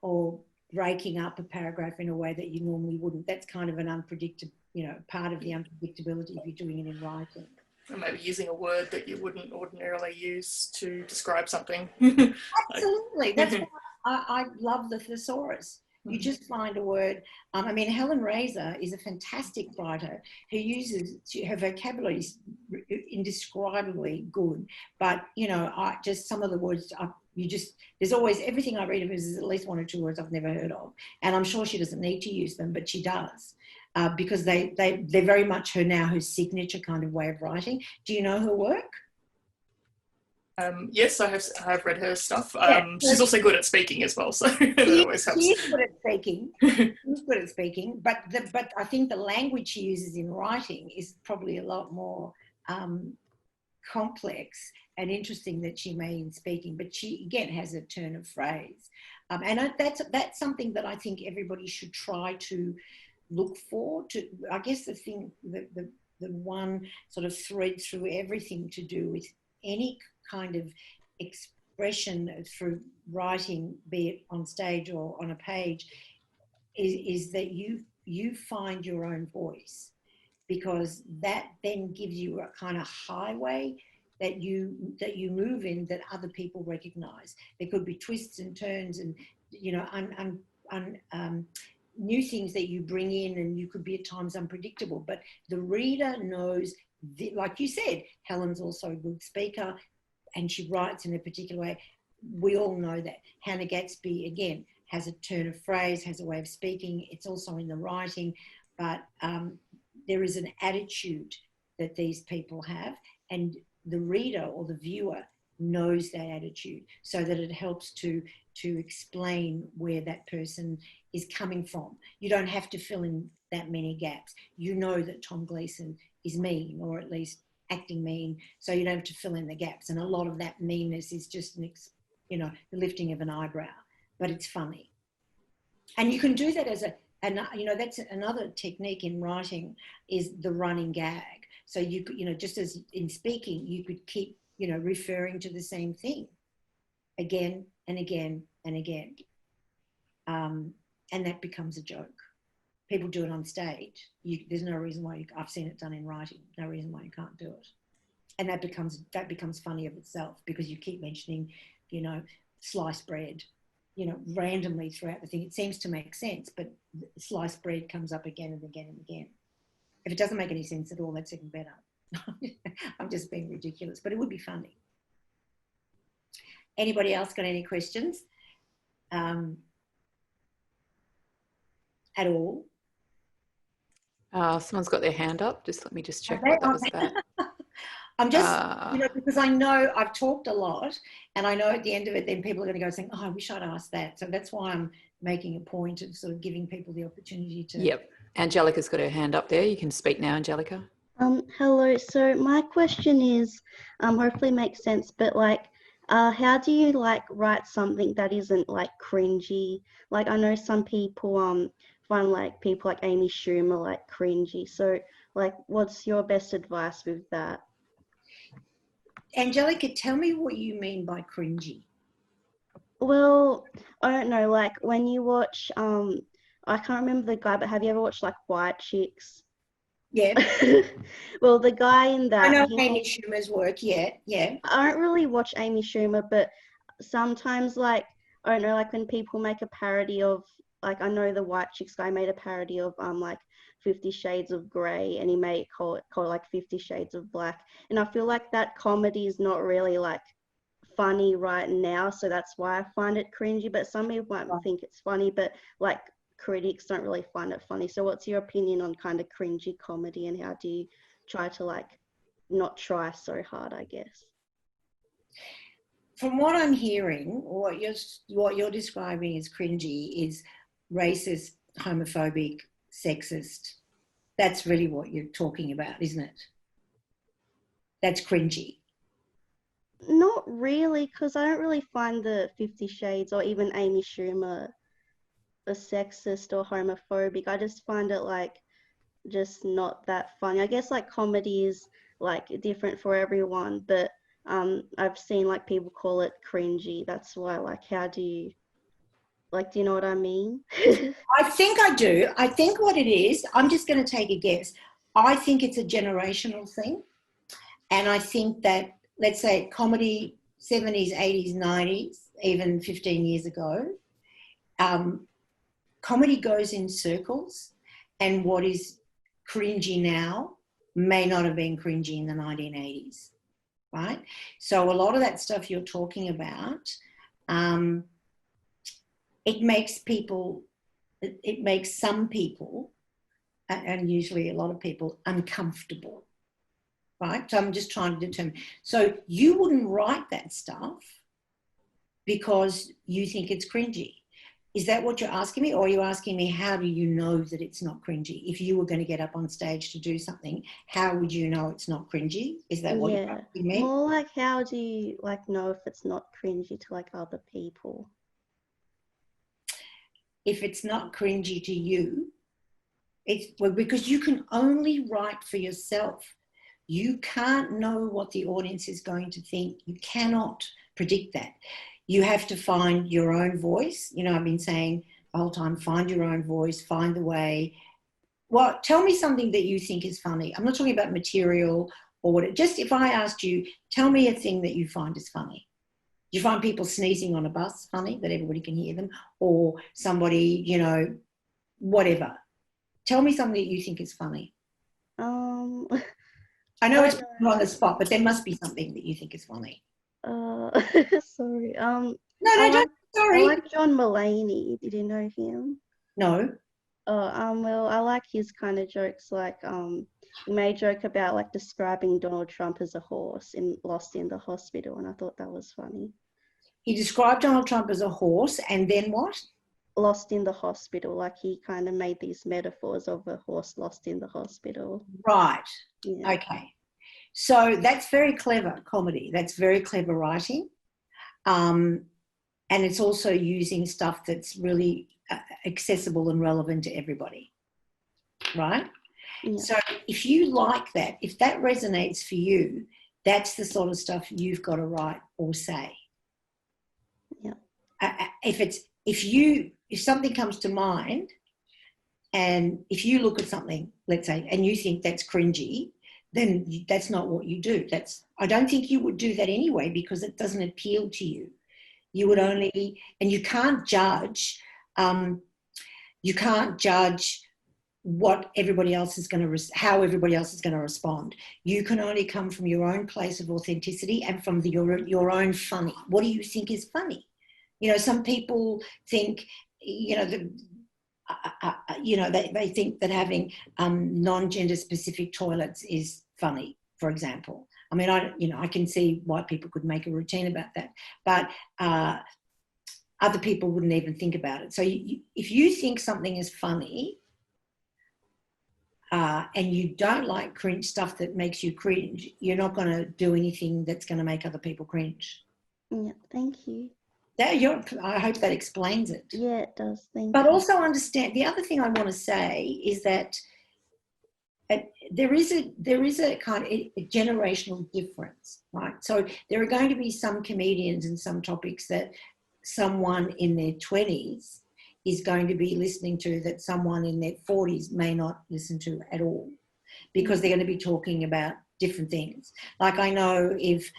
or breaking up a paragraph in a way that you normally wouldn't. That's kind of an unpredictable, you know, part of the unpredictability if you're doing it in writing. Or maybe using a word that you wouldn't ordinarily use to describe something. Absolutely. That's why I love the thesaurus. You just find a word. I mean, Helen Razor is a fantastic writer who uses, her vocabulary is indescribably good. But, you know, just some of the words, there's always, everything I read of hers is at least one or two words I've never heard of. And I'm sure she doesn't need to use them, but she does. Because they're very much her signature kind of way of writing. Do you know her work? Yes, I have read her stuff. She's also good at speaking as well, so that always helps. She is good at speaking. She's good at speaking, but I think the language she uses in writing is probably a lot more complex and interesting than she may in speaking. But she again has a turn of phrase, and that's something that I think everybody should try to look for. I guess the thing, the one sort of thread through everything to do with any kind of expression through writing, be it on stage or on a page, is that you find your own voice, because that then gives you a kind of highway that you move in that other people recognize. There could be twists and turns and, you know, new things that you bring in, and you could be at times unpredictable, but the reader knows, like you said, Helen's also a good speaker and she writes in a particular way. We all know that. Hannah Gatsby, again, has a turn of phrase, has a way of speaking. It's also in the writing, but there is an attitude that these people have, and the reader or the viewer knows that attitude, so that it helps to explain where that person is coming from. You don't have to fill in that many gaps. You know that Tom Gleeson is mean, or at least acting mean, so you don't have to fill in the gaps. And a lot of that meanness is just the lifting of an eyebrow, but it's funny. And you can do that as that's another technique in writing, is the running gag. So you could, just as in speaking, you could keep, referring to the same thing again and again and again. And that becomes a joke. People do it on stage. There's no reason why I've seen it done in writing. No reason why you can't do it. And that becomes funny of itself, because you keep mentioning, sliced bread, randomly throughout the thing. It seems to make sense, but sliced bread comes up again and again and again. If it doesn't make any sense at all, that's even better. I'm just being ridiculous, but it would be funny. Anybody else got any questions at all? Someone's got their hand up. Let me check what that was about. I'm just, because I know I've talked a lot, and I know at the end of it, then people are going to go saying, oh, I wish I'd asked that. So that's why I'm making a point of sort of giving people the opportunity to. Yep. Angelica's got her hand up there. You can speak now, Angelica. Hello. So my question is, hopefully makes sense, but how do you write something that isn't cringy? I know some people find people like Amy Schumer cringy. So what's your best advice with that? Angelica, tell me what you mean by cringy. Well, I don't know, when you watch, I can't remember the guy, but have you ever watched White Chicks? Yeah. Well, the guy in that. I know Amy Schumer's work, yeah. I don't really watch Amy Schumer, but sometimes, I don't know, when people make a parody of, I know the White Chicks guy made a parody of, 50 Shades of Grey, and he call it 50 Shades of Black. And I feel like that comedy is not really funny right now, so that's why I find it cringy. But some people might think it's funny, but critics don't really find it funny. So what's your opinion on kind of cringy comedy, and how do you try to not try so hard, I guess? From what I'm hearing, what you're describing as cringy is racist, homophobic, sexist. That's really what you're talking about, isn't it? That's cringy. Not really, because I don't really find the 50 Shades or even Amy Schumer a sexist or homophobic. I just find it just not that funny. I guess comedy is different for everyone, but I've seen people call it cringy. That's why how do you do you know what I mean? I think I do. I think what it is, I'm just going to take a guess. I think it's a generational thing. And I think that, let's say, comedy, 70s, 80s, 90s, even 15 years ago, comedy goes in circles. And what is cringy now may not have been cringy in the 1980s, right? So a lot of that stuff you're talking about, it makes some people, and usually a lot of people, uncomfortable, right? So I'm just trying to determine. So you wouldn't write that stuff because you think it's cringy. Is that what you're asking me? Or are you asking me, how do you know that it's not cringy? If you were going to get up on stage to do something, how would you know it's not cringy? Is that what you're asking me? More how do you know if it's not cringy to other people? If it's not cringy to you, because you can only write for yourself. You can't know what the audience is going to think. You cannot predict that. You have to find your own voice. I've been saying the whole time, find your own voice, find the way. Well, tell me something that you think is funny. I'm not talking about material or what? Just if I asked you, tell me a thing that you find is funny. Do you find people sneezing on a bus funny, that everybody can hear them, or somebody, you know, whatever? Tell me something that you think is funny. I know it's on the spot, but there must be something that you think is funny. Sorry. No, I don't. Sorry. I like John Mulaney. Did you know him? No. Well, I like his kind of jokes. Like, he made a joke about like describing Donald Trump as a horse in Lost in the Hospital, and I thought that was funny. He described Donald Trump as a horse, and then what? Lost in the hospital. Like, he kind of made these metaphors of a horse lost in the hospital. Right. Yeah. Okay. So that's very clever comedy. That's very clever writing. And it's also using stuff that's really accessible and relevant to everybody. Right? Yeah. So if you like that, if that resonates for you, that's the sort of stuff you've got to write or say. Yeah. If something comes to mind, and if you look at something, let's say, and you think that's cringy, then that's not what you do. I don't think you would do that anyway, because it doesn't appeal to you. You would only, and you can't judge. You can't judge what everybody else is going to, how everybody else is going to respond. You can only come from your own place of authenticity and from your own funny. What do you think is funny? You know, some people think, you know, they think that having non-gender specific toilets is funny, for example. I mean, I can see why people could make a routine about that, but other people wouldn't even think about it. So if you think something is funny and you don't like cringe stuff that makes you cringe, you're not going to do anything that's going to make other people cringe. Yeah, thank you. I hope that explains it. Yeah, it does. Thank you. But also understand, the other thing I want to say is that there is a kind of a generational difference, right? So there are going to be some comedians and some topics that someone in their 20s is going to be listening to that someone in their 40s may not listen to at all, because they're going to be talking about different things. Like, I know if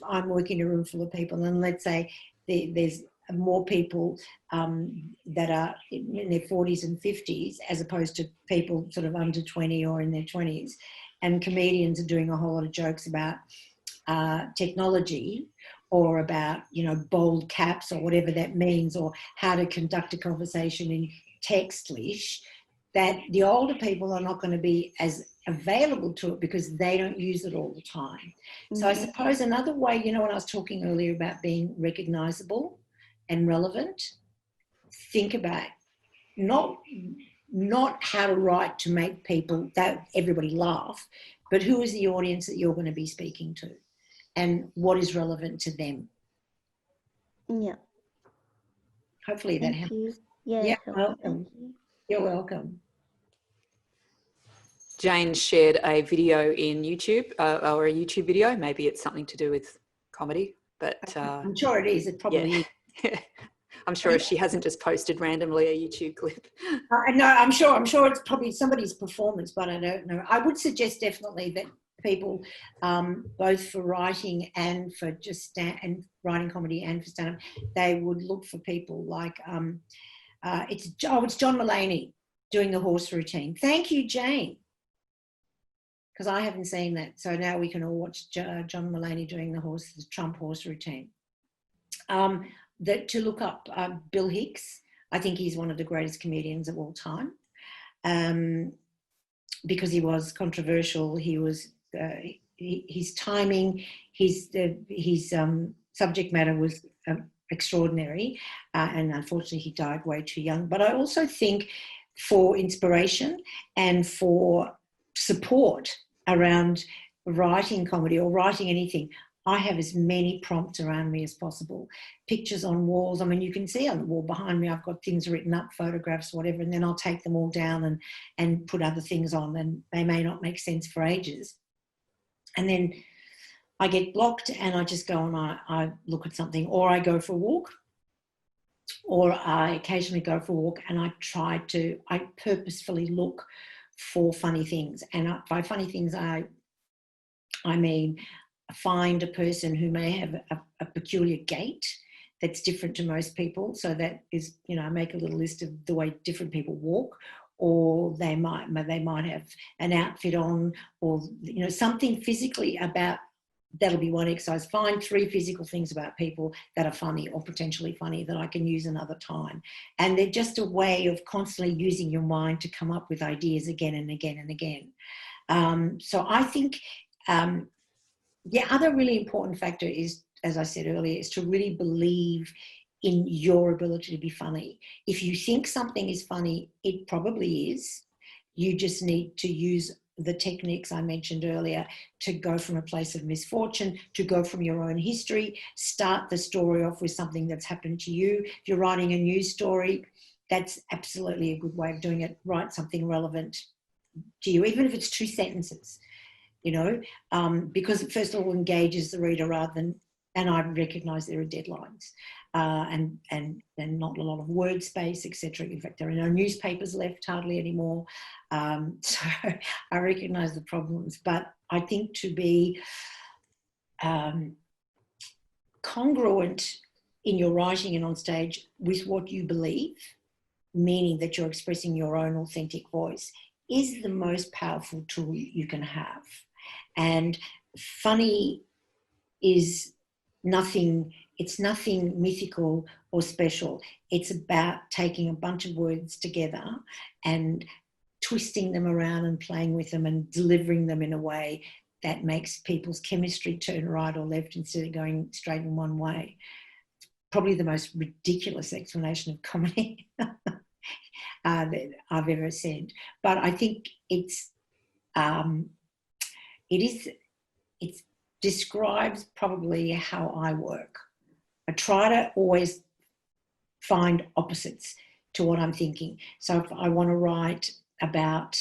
I'm working in a room full of people, and let's say there's more people that are in their 40s and 50s as opposed to people sort of under 20 or in their 20s, and comedians are doing a whole lot of jokes about technology, or about, you know, bold caps or whatever that means, or how to conduct a conversation in textlish, that the older people are not going to be as available to it because they don't use it all the time. Mm-hmm. So I suppose another way, you know, when I was talking earlier about being recognisable and relevant, think about not how to write to make people, that everybody laugh, but who is the audience that you're going to be speaking to, and what is relevant to them. Yeah. Hopefully that helps. You. Yeah, welcome. You're welcome. Jane shared a video in YouTube, or a YouTube video. Maybe it's something to do with comedy, but I'm sure it is. It probably is. I'm sure she hasn't just posted randomly a YouTube clip. No, I'm sure it's probably somebody's performance, but I don't know. I would suggest definitely that people, both for writing and for just and writing comedy and for stand-up, they would look for people like it's John Mulaney doing the horse routine. Thank you, Jane, because I haven't seen that. So now we can all watch John Mulaney doing the Trump horse routine. To look up Bill Hicks. I think he's one of the greatest comedians of all time, because he was controversial. He was his timing, his subject matter was extraordinary, and unfortunately he died way too young. But I also think for inspiration and for support around writing comedy or writing anything, I have as many prompts around me as possible. Pictures on walls. I mean, you can see on the wall behind me, I've got things written up, photographs, whatever, and then I'll take them all down and put other things on, and they may not make sense for ages. And then I get blocked and I just go and I look at something, or I go for a walk, or I occasionally go for a walk and I purposefully look for funny things. And by funny things, I I mean, find a person who may have a peculiar gait that's different to most people. So that is, you know, I make a little list of the way different people walk, or they might have an outfit on, or, you know, something physically about, that'll be one exercise. Find 3 physical things about people that are funny or potentially funny that I can use another time. And they're just a way of constantly using your mind to come up with ideas again and again and again. So I think the other really important factor is, as I said earlier, is to really believe in your ability to be funny. If you think something is funny, it probably is. You just need to use the techniques I mentioned earlier to go from a place of misfortune, to go from your own history, start the story off with something that's happened to you. If you're writing a news story, that's absolutely a good way of doing it. Write something relevant to you, even if it's 2 sentences, you know, because it first of all engages the reader rather than, and I recognise there are deadlines and not a lot of word space, etc. In fact, there are no newspapers left hardly anymore. So I recognise the problems, but I think to be congruent in your writing and on stage with what you believe, meaning that you're expressing your own authentic voice, is the most powerful tool you can have. And funny is nothing, it's nothing mythical or special. It's about taking a bunch of words together and twisting them around and playing with them and delivering them in a way that makes people's chemistry turn right or left instead of going straight in one way. Probably the most ridiculous explanation of comedy that I've ever said. But I think it describes probably how I work. I try to always find opposites to what I'm thinking. So if I want to write about,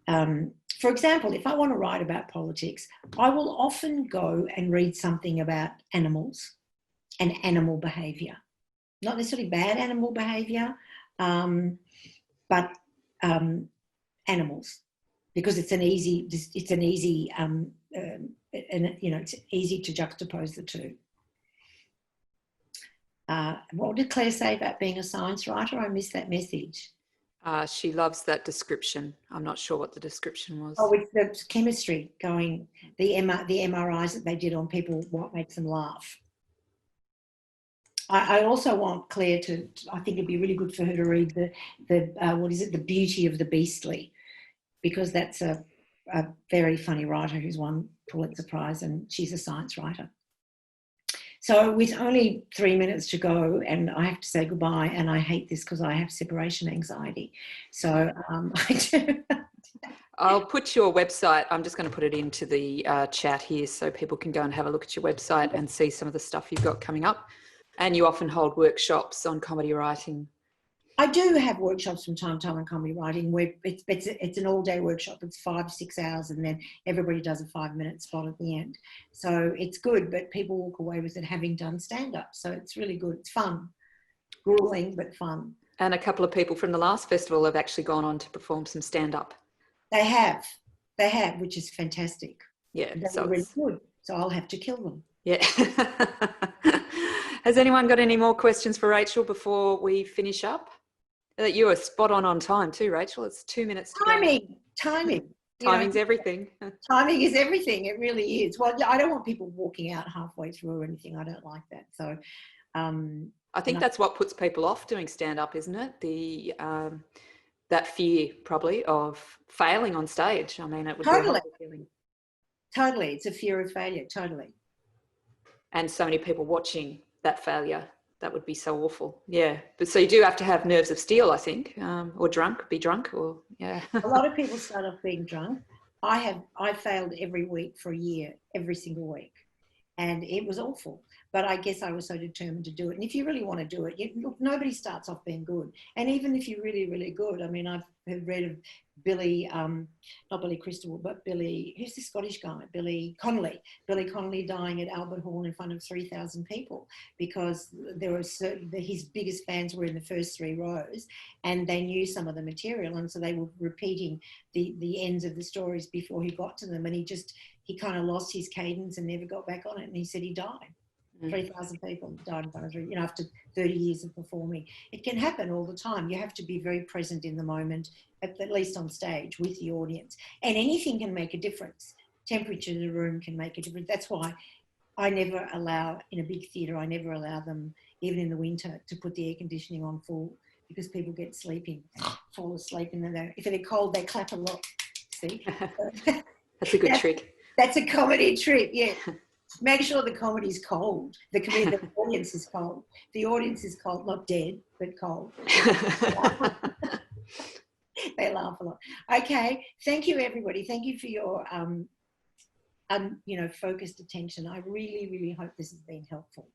for example, if I want to write about politics, I will often go and read something about animals and animal behaviour. Not necessarily bad animal behaviour, but animals, because it's easy to juxtapose the two. What did Claire say about being a science writer? I missed that message. She loves that description. I'm not sure what the description was. Oh, it's the chemistry going, the MRIs that they did on people, what makes them laugh. I also want Claire to, I think it'd be really good for her to read The Beauty of the Beastly, because that's a very funny writer who's won Pulitzer Prize, and she's a science writer. So with only 3 minutes to go, and I have to say goodbye, and I hate this because I have separation anxiety. So I do. I'll put your website, I'm just going to put it into the chat here so people can go and have a look at your website and see some of the stuff you've got coming up. And you often hold workshops on comedy writing. I do have workshops from time to time on comedy writing where it's an all-day workshop. It's 5-6 hours, and then everybody does a 5-minute spot at the end. So it's good, but people walk away with it having done stand-up. So it's really good. It's fun. Grueling, but fun. And a couple of people from the last festival have actually gone on to perform some stand-up. They have, which is fantastic. Yeah. They're really good. So I'll have to kill them. Yeah. Has anyone got any more questions for Rachel before we finish up? You are spot on time too, Rachel. It's 2 minutes to Timing. Timing's everything. Timing is everything. It really is. Well, I don't want people walking out halfway through or anything. I don't like that. So I think that's what puts people off doing stand-up, isn't it? The that fear probably of failing on stage. I mean, it would be a horrible feeling. Totally. It's a fear of failure. Totally. And so many people watching that failure. That would be so awful. Yeah. But so you do have to have nerves of steel, I think, or be drunk or, yeah. A lot of people start off being drunk. I failed every week for a year, every single week. And it was awful. But I guess I was so determined to do it. And if you really want to do it, look, nobody starts off being good. And even if you're really, really good, I mean, I've have read of Billy, not Billy Crystal, but Billy, who's the Scottish guy? Billy Connolly dying at Albert Hall in front of 3,000 people because there were his biggest fans were in the first 3 rows and they knew some of the material, and so they were repeating the ends of the stories before he got to them, and he kind of lost his cadence and never got back on it, and he said he died. 3,000 people died in front of him, after 30 years of performing. It can happen all the time. You have to be very present in the moment, at least on stage with the audience. And anything can make a difference. Temperature in the room can make a difference. That's why I never allow, in a big theatre, I never allow them, even in the winter, to put the air conditioning on full, because people get sleeping, fall asleep, and then if they're cold, they clap a lot. See? That's a good trick. That's a comedy trick, yeah. Make sure the comedy's cold. The audience is cold. The audience is cold, not dead, but cold. They laugh a lot. Okay, thank you, everybody. Thank you for your, focused attention. I really, really hope this has been helpful.